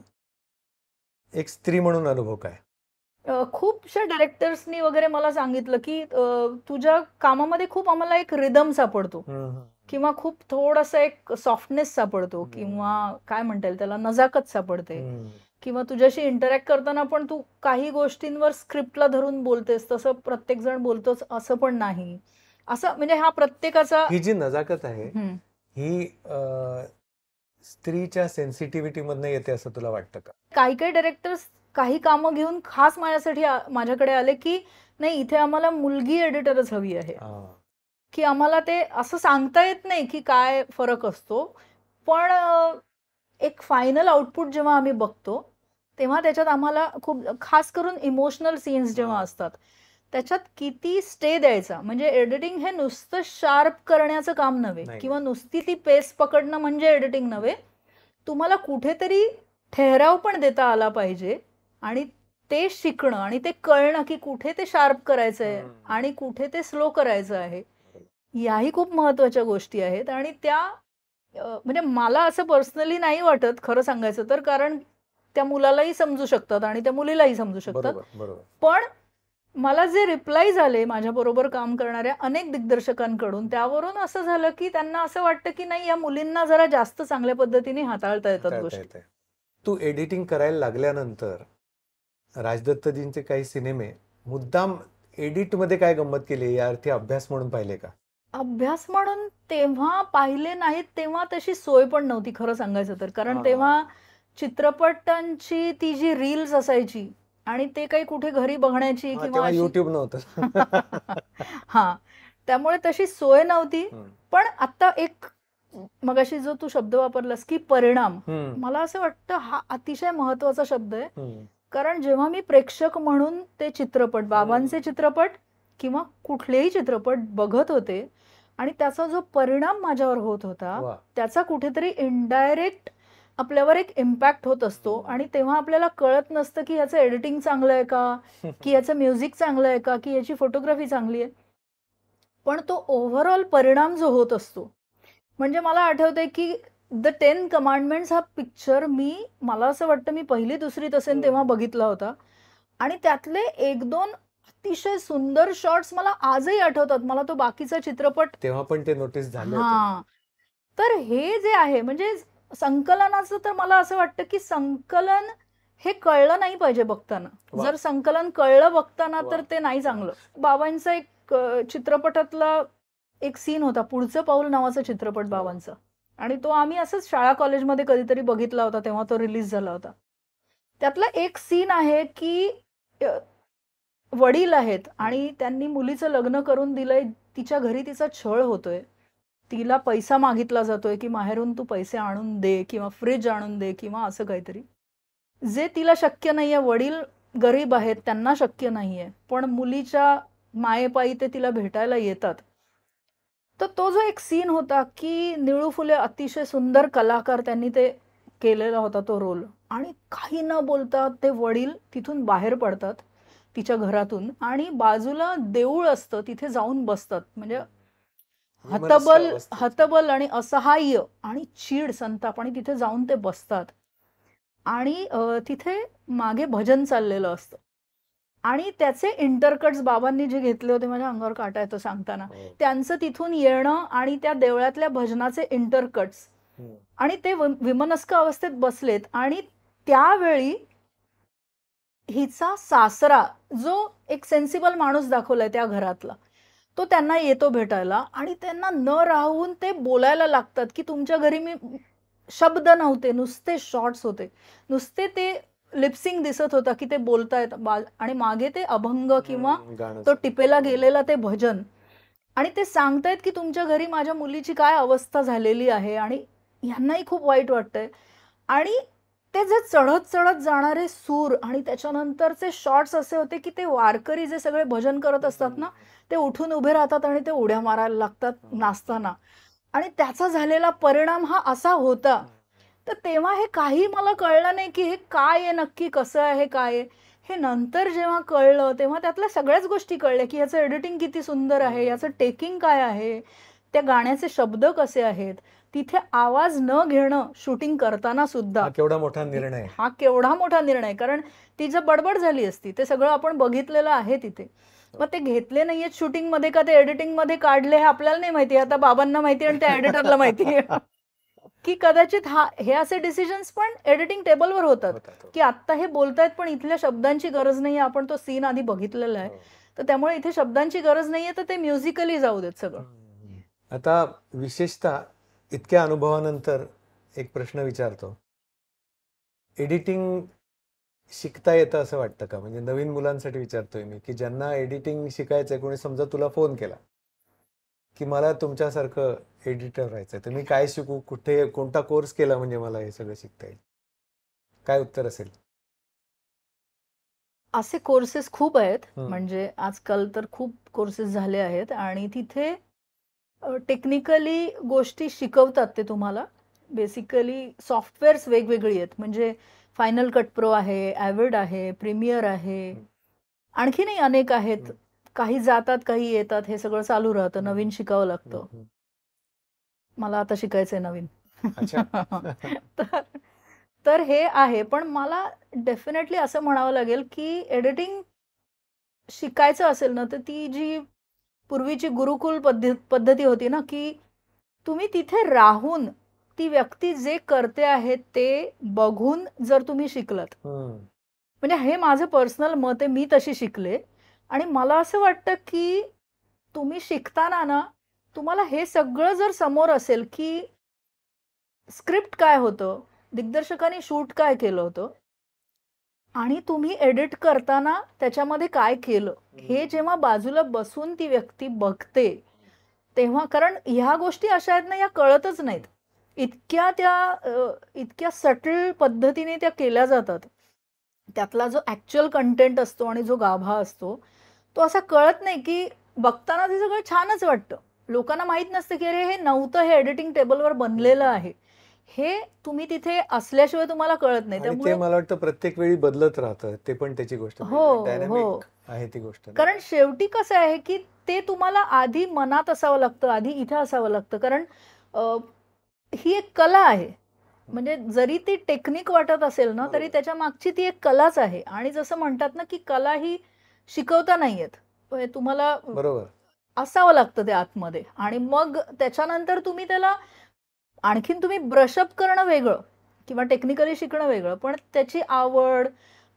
एक स्त्री म्हणून अनुभव काय? खूपशा डायरेक्टर्सनी वगैरे मला सांगितलं की तुझ्या कामामध्ये खूप आम्हाला एक रिदम सापडतो किंवा खूप थोडासा एक सॉफ्टनेस सापडतो किंवा काय म्हणता येईल त्याला, नजाकत सापडते किंवा तुझ्याशी इंटरॅक्ट करताना पण तू काही गोष्टींवर स्क्रिप्टला धरून बोलतेस, तसं प्रत्येक जण बोलतोच असं पण नाही. असं म्हणजे हा प्रत्येकाचा ही जी नजाकत आहे हम्म. ही स्त्रीच्या सेन्सिटिव्हिटी मधनं येते असं तुला वाटतं का? काही काही डायरेक्टर्स काही कामं घेऊन खास माझ्यासाठी माझ्याकडे आले की नाही, इथे आम्हाला मुलगी एडिटरच हवी आहे, की आम्हाला ते असं सांगता येत नाही की काय फरक असतो, पण एक फायनल आउटपुट जेव्हा आम्ही बघतो तेव्हा त्याच्यात आम्हाला खूप, खास करून इमोशनल सीन्स जेव्हा असतात त्याच्यात किती स्टे द्यायचा. म्हणजे एडिटिंग हे नुसतं शार्प करण्याचं काम नव्हे नाही. किंवा नुसती ती पेस पकडणं म्हणजे एडिटिंग नव्हे. तुम्हाला कुठेतरी ठहराव पण देता आला पाहिजे आणि ते शिकणं आणि ते कळणं की कुठे ते शार्प करायचं आहे आणि कुठे ते स्लो करायचं आहे, याही खूप महत्वाच्या गोष्टी आहेत. आणि त्या म्हणजे मला असं पर्सनली नाही वाटत खरं सांगायचं तर, कारण त्या मुलालाही समजू शकतात आणि त्या मुलीलाही समजू शकतात. बरोबर बरोबर. पण मला जे रिप्लाय झाले माझ्या बरोबर काम करणाऱ्या अनेक दिग्दर्शकांकडून, त्यावरून असं झालं की त्यांना असं वाटतं की नाही, या मुलींना जरा जास्त चांगल्या पद्धतीने हाताळता येतात हाताळता गोष्टी. येतंय. तू एडिटिंग करायला लागल्यानंतर राजदत्तजींचे काही सिनेमे मुद्दाम एडिट मध्ये काय गंमत केली या अर्थी अभ्यास म्हणून पाहिले का? अभ्यास म्हणून तेव्हा पाहिले नाहीत, तेव्हा तशी सोय पण नव्हती खरं सांगायचं तर. कारण हा. तेव्हा चित्रपटांची ती जी रील्स असायची आणि ते काही कुठे घरी बघण्याची हा, किंवा तेव्हा अशी युट्यूब नव्हतं. हा, त्यामुळे तशी सोय नव्हती. पण आता एक मगाशी जो तू शब्द वापरलास की परिणाम, मला असं वाटतं हा अतिशय महत्वाचा शब्द आहे. कारण जेव्हा मी प्रेक्षक म्हणून ते चित्रपट, बाबांचे चित्रपट किंवा कुठलेही चित्रपट बघत होते आणि त्याचा जो परिणाम माझ्यावर होत होता, वा. त्याचा कुठेतरी इनडायरेक्ट आपल्यावर एक इम्पॅक्ट होत असतो. आणि तेव्हा आपल्याला कळत नसतं की याचं एडिटिंग चांगलं आहे का, की याचं म्युझिक चांगलं आहे का, की याची फोटोग्राफी चांगली आहे. पण तो ओव्हरऑल परिणाम जो होत असतो, म्हणजे मला आठवतंय की द 10 कमांडमेंट्स हा पिक्चर मला असं वाटतं मी पहिली दुसरीत असेल तेव्हा बघितला होता. आणि त्यातले एक दोन अतिशय सुंदर शॉट्स मला आजही आठवतात. मला तो बाकीचा चित्रपट तेव्हा पण ते नोटीस झाले होते. हा, तर हे जे आहे म्हणजे संकलनाचं, तर मला असं वाटतं की संकलन हे कळलं नाही पाहिजे बघताना. वा. जर संकलन कळलं बघताना वा. तर ते नाही चांगलं. बाबांचा एक चित्रपटातला एक सीन होता, पुढचं पाऊल नावाचा चित्रपट बाबांचा, आणि तो आम्ही असंच शाळा कॉलेजमध्ये कधीतरी बघितला होता, तेव्हा तो रिलीज झाला होता. त्यातला एक सीन आहे की वडील आहेत आणि त्यांनी मुलीचं लग्न करून दिलंय, तिच्या घरी तिचा छळ होतोय, तिला पैसा मागितला जातोय की माहेरून तू पैसे आणून दे किंवा फ्रीज आणून दे किंवा असं काहीतरी, जे तिला शक्य नाहीये. वडील गरीब आहेत, त्यांना शक्य नाहीये, पण मुलीच्या मायेपायी ते तिला भेटायला येतात. तर तो जो एक सीन होता की निळू फुले अतिशय सुंदर कलाकार त्यांनी ते केलेला होता तो रोल, आणि काही न बोलता ते वडील तिथून बाहेर पडतात तिच्या घरातून आणि बाजूला देऊळ असतं, तिथे जाऊन बसतात. म्हणजे हतबल आणि असहाय्य आणि चीड, संताप, आणि तिथे जाऊन ते बसतात. आणि तिथे मागे भजन चाललेलं असतं आणि त्याचे इंटरकट्स बाबांनी जे घेतले होते, माझ्या अंगावर काटा येतो सांगताना, त्यांचं तिथून येणं आणि त्या देवळातल्या भजनाचे इंटरकट्स, आणि ते विमनस्क अवस्थेत बसलेत. आणि त्यावेळी हिचा सासरा, जो एक सेन्सिबल माणूस दाखवलाय त्या घरातला, तो त्यांना येतो भेटायला आणि त्यांना न राहून ते बोलायला लागतात की तुमच्या घरी मी, शब्द नव्हते, नुसते शॉर्ट्स होते, नुसते ते लिपसिंग दिसत होता की ते बोलतायत, आणि मागे ते अभंग किंवा तो टिपेला गेलेला ते भजन, आणि ते सांगतायत की तुमच्या घरी माझ्या मुलीची काय अवस्था झालेली आहे आणि यांनाही खूप वाईट वाटतंय. आणि ते जे चढत चढत जाणारे सूर आणि त्याच्यानंतरचे शॉट्स असे होते की ते वारकरी जे सगळे भजन करत असतात ना, ते उठून उभे राहतात आणि ते उड्या मारायला लागतात नाचताना, आणि त्याचा झालेला परिणाम हा असा होता. तर तेव्हा हे काही मला कळलं नाही की हे काय आहे नक्की, कसं आहे, काय आहे. हे नंतर जेव्हा कळलं तेव्हा त्यातल्या सगळ्याच गोष्टी कळल्या की याचं एडिटिंग किती सुंदर आहे, याचं टेकिंग काय आहे, त्या गाण्याचे शब्द कसे आहेत, तिथे आवाज न घेणं शूटिंग करताना सुद्धा. हा केवढा मोठा निर्णय. हा केवढा मोठा निर्णय, कारण ती जर बडबड झाली असती, ते सगळं आपण बघितलेलं आहे तिथे, मग ते घेतले नाहीयेत शूटिंग मध्ये का ते एडिटिंग मध्ये काढले हे आपल्याला नाही माहिती. आता बाबांना माहिती आणि त्या एडिटरला माहिती की कदाचित हे असे डिसिजन्स पण एडिटिंग टेबलवर होतात की आता हे बोलतायत पण इथल्या शब्दांची गरज नाही, आपण तो सीन आधी बघितलेला आहे, तर त्यामुळे इथे शब्दांची गरज नाहीये, तर ते म्युझिकली जाऊ देत सगळं. आता विशेषतः इतक्या अनुभवानंतर एक प्रश्न विचारतो. एडिटिंग शिकता येतं असं वाटतं का? म्हणजे नवीन मुलांसाठी विचारतोय मी, की ज्यांना एडिटिंग शिकायचंय, कोणी समजा तुला फोन केला की मला तुमच्यासारखं एडिटर व्हायचंय, तर मी काय शिकू, कुठे कोणता कोर्स केला म्हणजे मला हे सगळं शिकता येईल? काय उत्तर असेल? असे कोर्सेस खूप आहेत, हम्म. म्हणजे आजकाल तर खूप कोर्सेस झाले आहेत आणि तिथे टेक्निकली गोष्टी शिकवतात ते तुम्हाला. बेसिकली सॉफ्टवेअर्स वेगवेगळी आहेत, म्हणजे फायनल कट प्रो आहे, ॲविड आहे, प्रीमियर आहे, आणखीनही अनेक आहेत. काही जातात, काही येतात, हे सगळं चालू राहतं. नवीन शिकावं लागतं. मला आता शिकायचंय नवीन. तर हे आहे, पण मला डेफिनेटली असं म्हणावं लागेल की एडिटिंग शिकायचं असेल ना, तर ती जी पूर्वीची गुरुकुल पद्धती होती ना, की तुम्ही तिथे राहून ती व्यक्ती जे करते आहे ते बघून जर तुम्ही शिकलात, म्हणजे हे माझं पर्सनल मत आहे, मी तशी शिकले. आणि मला असं वाटतं की तुम्ही शिकताना ना, तुम्हाला हे सगळं जर समोर असेल की स्क्रिप्ट काय होतं, दिग्दर्शकाने शूट काय केलं होतं आणि तुम्ही एडिट करताना त्याच्यामध्ये काय केलं, हे जेव्हा बाजूला बसून ती व्यक्ती बघते तेव्हा, कारण ह्या गोष्टी अशा आहेत ना, या कळतच नाहीत. इतक्या सटल पद्धतीने त्या केल्या जातात. त्यातला जो ॲक्च्युअल कंटेंट असतो आणि जो गाभा असतो तो असा कळत नाही, की बघताना ते सगळं छानच वाटतं. लोकांना माहीत नसतं की अरे हे नव्हतं, हे एडिटिंग टेबलवर बनलेलं आहे. हे तुम्ही तिथे असल्याशिवाय तुम्हाला कळत नाही. त्यामुळे मला वाटतं प्रत्येक वेळी बदलत राहतं, ते पण त्याची गोष्ट डायनामिक आहे ती गोष्ट. कारण शेवटी कसं आहे की ते तुम्हाला आधी मनात असावं लागतं, आधी इथे असावं लागतं, कारण ही एक कला आहे. म्हणजे जरी ती टेक्निक वाटत असेल ना, तरी त्याच्या मागची ती एक कलाच आहे. आणि जसं म्हणतात ना, की कला ही शिकवता नाही येत, तुम्हाला बरोबर असावं लागतं ते आतमध्ये. आणि मग त्याच्यानंतर तुम्ही त्याला आणखीन तुम्ही ब्रशअप करणं वेगळं किंवा टेक्निकली शिकणं वेगळं, पण त्याची आवड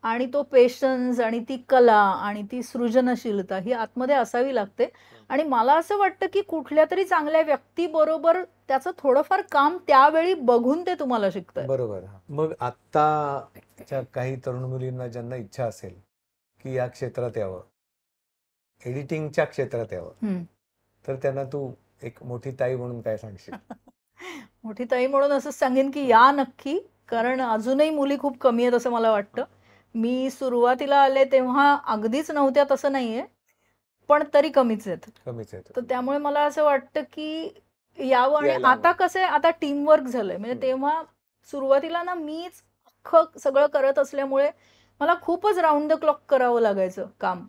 आणि तो पेशन्स आणि ती कला आणि ती सृजनशीलता ही आतमध्ये असावी लागते. आणि मला असं वाटतं की कुठल्या तरी चांगल्या व्यक्तीबरोबर त्याचं थोडंफार काम त्यावेळी बघून ते तुम्हाला शिकतं. बरोबर. मग आत्ताच्या काही तरुण मुलींना ज्यांना इच्छा असेल की या क्षेत्रात यावं, एडिटिंगच्या क्षेत्रात यावं, तर त्यांना तू एक मोठी ताई म्हणून काय सांगशील? मोठी ताई म्हणून असंच सांगेन की या नक्की, कारण अजूनही मुली खूप कमी आहेत असं मला वाटतं. मी सुरुवातीला आले तेव्हा अगदीच नव्हत्या तसं नाहीये, पण तरी कमीच आहेत. तर त्यामुळे मला असं वाटतं की यावं. आणि आता कसं आहे, आता टीमवर्क झालंय. म्हणजे तेव्हा सुरुवातीला ना मीच अख्खं सगळं करत असल्यामुळे मला खूपच राऊंड द क्लॉक करावं लागायचं काम.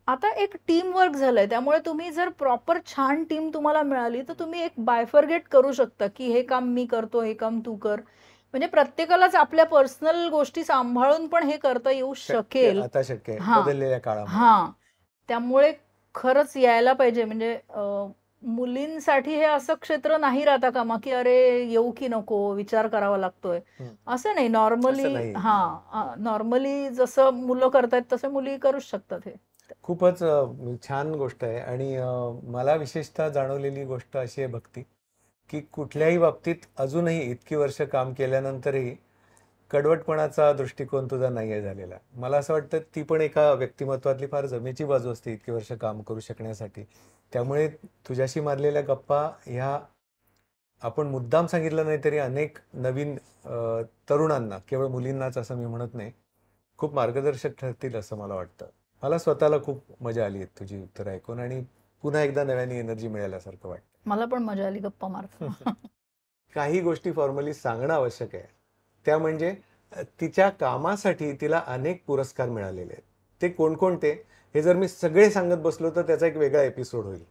आता एक टीम वर्क झालंय, त्यामुळे तुम्ही जर प्रॉपर छान टीम तुम्हाला मिळाली तर तुम्ही एक बायफर्गेट करू शकता की हे काम मी करतो, हे काम तू कर. म्हणजे प्रत्येकालाच आपल्या पर्सनल गोष्टी सांभाळून पण हे करता येऊ शकेल. आता शक्य आहे बदललेल्या काळामध्ये. त्यामुळे खरंच यायला पाहिजे. म्हणजे मुलींसाठी हे असं क्षेत्र नाही राहता कामा की अरे येऊ की नको, विचार करावा लागतोय, असं नाही. नॉर्मली जसं मुलं करतायत तसं मुली करूच शकतात. हे खूपच छान गोष्ट आहे. आणि मला विशेषतः जाणवलेली गोष्ट अशी आहे भक्ती, की कुठल्याही बाबतीत अजूनही इतकी वर्ष काम केल्यानंतरही कडवटपणाचा दृष्टिकोन तुझा नाही आहे झालेला. मला असं वाटतं ती पण एका व्यक्तिमत्वातली फार जमेची बाजू असते इतकी वर्ष काम करू शकण्यासाठी. त्यामुळे तुझ्याशी मारलेल्या गप्पा ह्या आपण मुद्दाम सांगितलं नाही तरी अनेक नवीन तरुणांना, केवळ मुलींनाच असं मी म्हणत नाही, खूप मार्गदर्शक ठरतील असं मला वाटतं. मला स्वतःला खूप मजा आली तुझी उत्तर ऐकून आणि पुन्हा एकदा नव्याने एनर्जी मिळाल्यासारखं वाटतं. मला पण मजा आली गप्पा मारताना. काही गोष्टी फॉर्मली सांगणं आवश्यक आहे. त्या म्हणजे तिच्या कामासाठी तिला अनेक पुरस्कार मिळालेले आहेत. ते कोणकोणते हे जर मी सगळे सांगत बसलो तर त्याचा एक वेगळा एपिसोड होईल.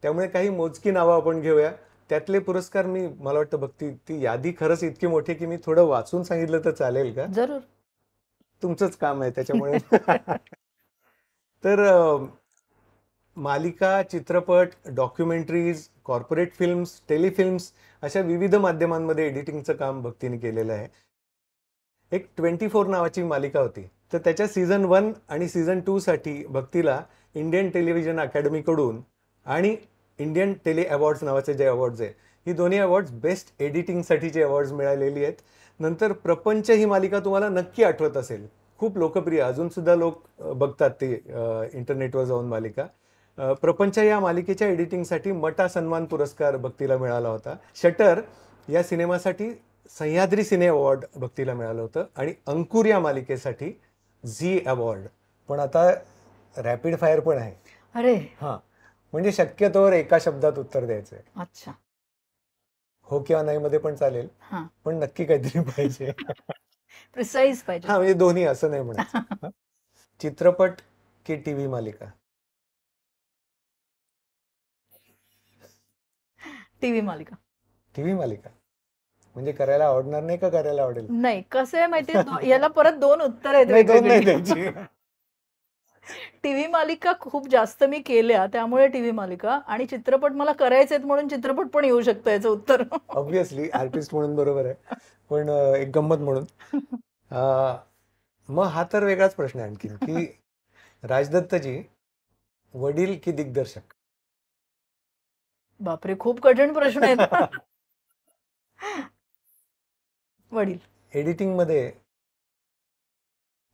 त्यामुळे काही मोजकी नावं आपण घेऊया. त्यातले पुरस्कार मला वाटतं भक्ती, ती यादी खरंच इतकी मोठी की मी थोडं वाचून सांगितलं तर चालेल का? जरूर. तुमचंच काम आहे त्याच्यामुळे. तर मालिका, चित्रपट, डॉक्युमेंटरीज, कॉर्पोरेट फिल्म्स, टेलिफिल्म्स अशा विविध माध्यमांमध्ये एडिटिंगचं काम भक्तीने केलेलं आहे. एक 24 नावाची मालिका होती, तर त्याच्या सीझन 1 आणि सीझन 2 साठी भक्तीला इंडियन टेलिव्हिजन अकॅडमीकडून आणि इंडियन टेली अवॉर्ड्स नावाचे जे अवॉर्ड्स आहे, ही दोन्ही अवॉर्ड्स बेस्ट एडिटिंगसाठीचे अवॉर्ड्स मिळालेली आहेत. नंतर प्रपंच ही मालिका तुम्हाला नक्की आठवत असेल, खूप लोकप्रिय, अजून सुद्धा लोक बघतात ते इंटरनेटवर जाऊन मालिका. प्रपंच या मालिकेच्या एडिटिंगसाठी मटा सन्मान पुरस्कार भक्तीला मिळाला होता. शटर या सिनेमासाठी सह्याद्री सिने अवॉर्ड भक्तीला मिळालं होतं आणि अंकुर या मालिकेसाठी झी अवॉर्ड. पण आता रॅपिड फायर पण आहे. अरे हां, म्हणजे शक्यतोवर एका शब्दात उत्तर द्यायचंय. अच्छा. हो किंवा नाही मध्ये पण चालेल, हा, पण नक्की काहीतरी पाहिजे. प्रिसाईज पाहिजे. हा, म्हणजे दोन्ही असं नाही म्हणायचं. चित्रपट की टीव्ही मालिका? टीव्ही मालिका. टीव्ही मालिका म्हणजे करायला आवडणार नाही का करायला आवडेल? नाही, कसं आहे माहितीये, याला परत 2 उत्तर आहेत नाही, दोन नाही वेगवेगळी. द्यायची. टीव्ही मालिका खूप जास्त मी केल्या, त्यामुळे टीव्ही मालिका. आणि चित्रपट मला करायचे आहेत म्हणून चित्रपट पण येऊ शकतं याचं उत्तर. ऑब्विसली आर्टिस्ट म्हणून बरोबर आहे, पण एक गंमत म्हणून मग हा तर वेगळाच प्रश्न आहे आणखीन, की राजदत्तजी वडील की दिग्दर्शक? बापरे, खूप कठीण प्रश्न आहेत. वडील. एडिटिंग मध्ये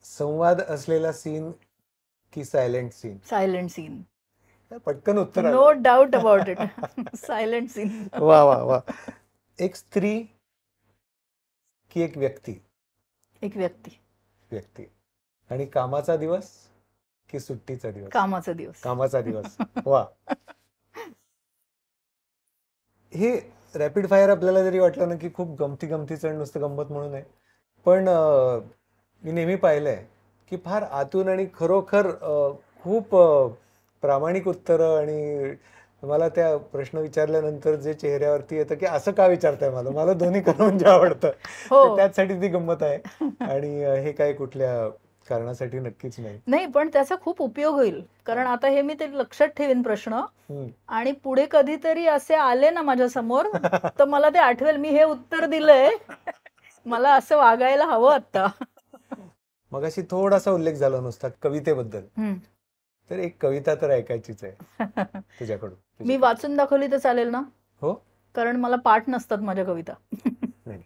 संवाद असलेला सीन की सायलेंट सीन? Silent scene. पटकन उत्तर नो आलं. Doubt about it. Silent scene. वा वा वा. एक स्त्री की एक व्यक्ती? एक व्यक्ती. व्यक्ती. आणि कामाचा दिवस की सुट्टीचा दिवस? कामाचा दिवस. कामाचा दिवस. वा. हे रॅपिड फायर आपल्याला जरी वाटलं ना की खूप गमतीचं आणि नुसतं गंमत म्हणून आहे, पण मी नेहमी पाहिलंय की फार आतून आणि खरोखर खूप प्रामाणिक उत्तरं, आणि मला त्या प्रश्न विचारल्यानंतर जे चेहऱ्यावरती येतं की असं का विचारताय, मला दोन्ही करणं म्हणजे आवडतं. हो. तर त्याचसाठी ती गंमत आहे, आणि हे काय कुठल्या कारणासाठी नक्कीच नाही. नाही, पण त्याचा खूप उपयोग होईल, कारण आता हे मी ते लक्षात ठेवीन प्रश्न, हम्म. आणि पुढे कधीतरी असे आले ना माझ्या समोर तर मला ते आठवेल, मी हे उत्तर दिलंय, मला असं वागायला हवं आता. मगाशी थोडासा उल्लेख झाला नुसता कवितेबद्दल, हम्म. तर एक कविता तर ऐकायचीच आहे तुझ्याकडून. मी वाचून दाखवली तर चालेल ना? हो. कारण मला पाठ नसतात माझ्या कविता. नाही.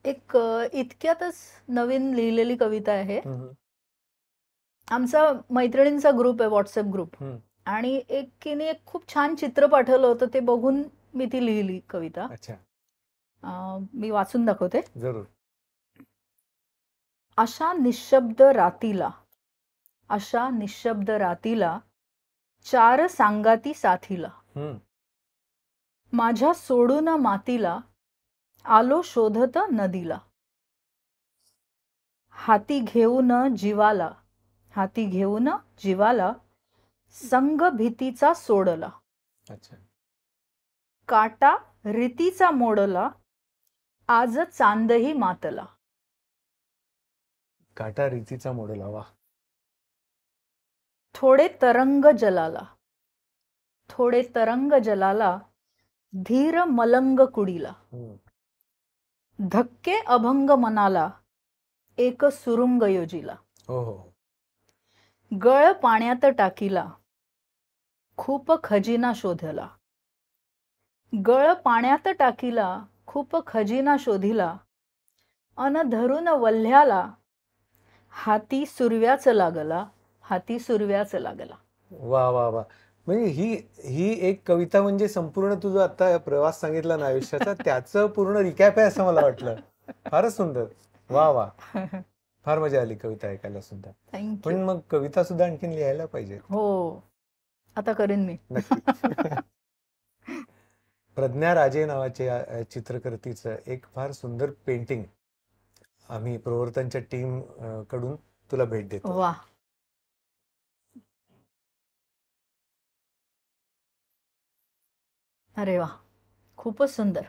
एक इतक्यातच नवीन लिहिलेली कविता आहे. हम्म. आमचा मैत्रिणींचा ग्रुप आहे, व्हॉट्सअप ग्रुप, हम्म. आणि एकीने एक खूप छान चित्र पाठवलं होतं, ते बघून मी ती लिहिली कविता. अच्छा, मी वाचून दाखवते. जरूर. अशा निशब्द रातीला, अशा निशब्द रातीला, 4 सांगाती साथीला, हम्म. माझ्या सोडून मातीला, आलो शोधत नदीला, हाती घेऊन जीवाला, हाती घेऊन जीवाला, संग भीतीचा सोडला, अच्छा. काटा रीतीचा मोडला, आज चांदही मातला. काटा रीतीचा मोडला. वा. थोडे तरंग जलाला, थोडे तरंग जलाला, धीर मलंग कुडीला, हम्म. धक्के अभंग मनाला, एक सुरुंग योजिला, हो हो. गळ पाण्यात टाकीला, खूप खजिना शोधला, गळ पाण्यात टाकीला, खूप खजिना शोधिला, अन धरून वल्ह्याला, हाती सुरव्याच लागला, हाती सुरव्याच लागला. वा वा वा. म्हणजे ही एक कविता म्हणजे संपूर्ण तुझं आता प्रवास सांगितला ना आयुष्याचा, त्याचं पूर्ण रिकॅप आहे असं मला वाटलं. फारच सुंदर. वा वा. फार मजा आली कविता ऐकायला सुद्धा. थँक्यू. पण मग कविता सुद्धा आणखीन लिहायला पाहिजे. हो, आता करेन मी. नक्की. प्रज्ञा राजे नावाच्या चित्रकर्तीचं एक फार सुंदर पेंटिंग आम्ही प्रवर्तनच्या टीम कडून तुला भेट देतो. वा. अरे वा, खूपच सुंदर.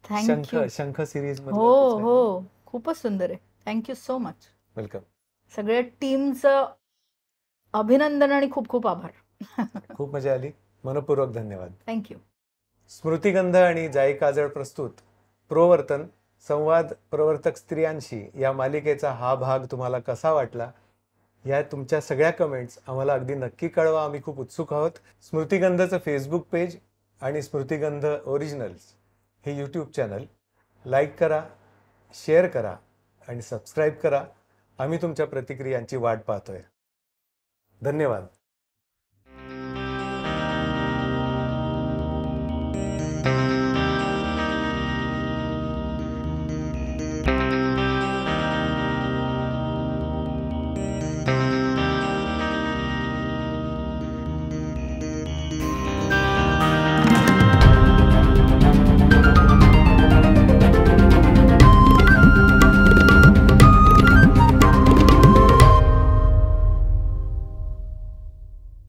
शंख थँक्यू. शंख सिरीज हो हो, खूपच सुंदर आहे. Thank you so much. वेलकम. सगळ्या टीमचं अभिनंदन आणि खूप खूप आभार. खूप मजा आली. मनपूर्वक धन्यवाद. थँक्यू. स्मृतिगंध आणि जाई काजळ प्रस्तुत प्रवर्तन संवाद प्रवर्तक स्त्रियांशी या मालिकेचा हा भाग तुम्हाला कसा वाटला या तुमच्या सगळ्या कमेंट्स आम्हाला अगदी नक्की कळवा. आम्ही खूप उत्सुक आहोत. स्मृतिगंधचं फेसबुक पेज आणि स्मृतिगंध ओरिजिनल्स हे यूट्यूब चॅनल लाईक करा, शेअर करा आणि सबस्क्राईब करा. आम्ही तुमच्या प्रतिक्रियांची वाट पाहतोय. धन्यवाद.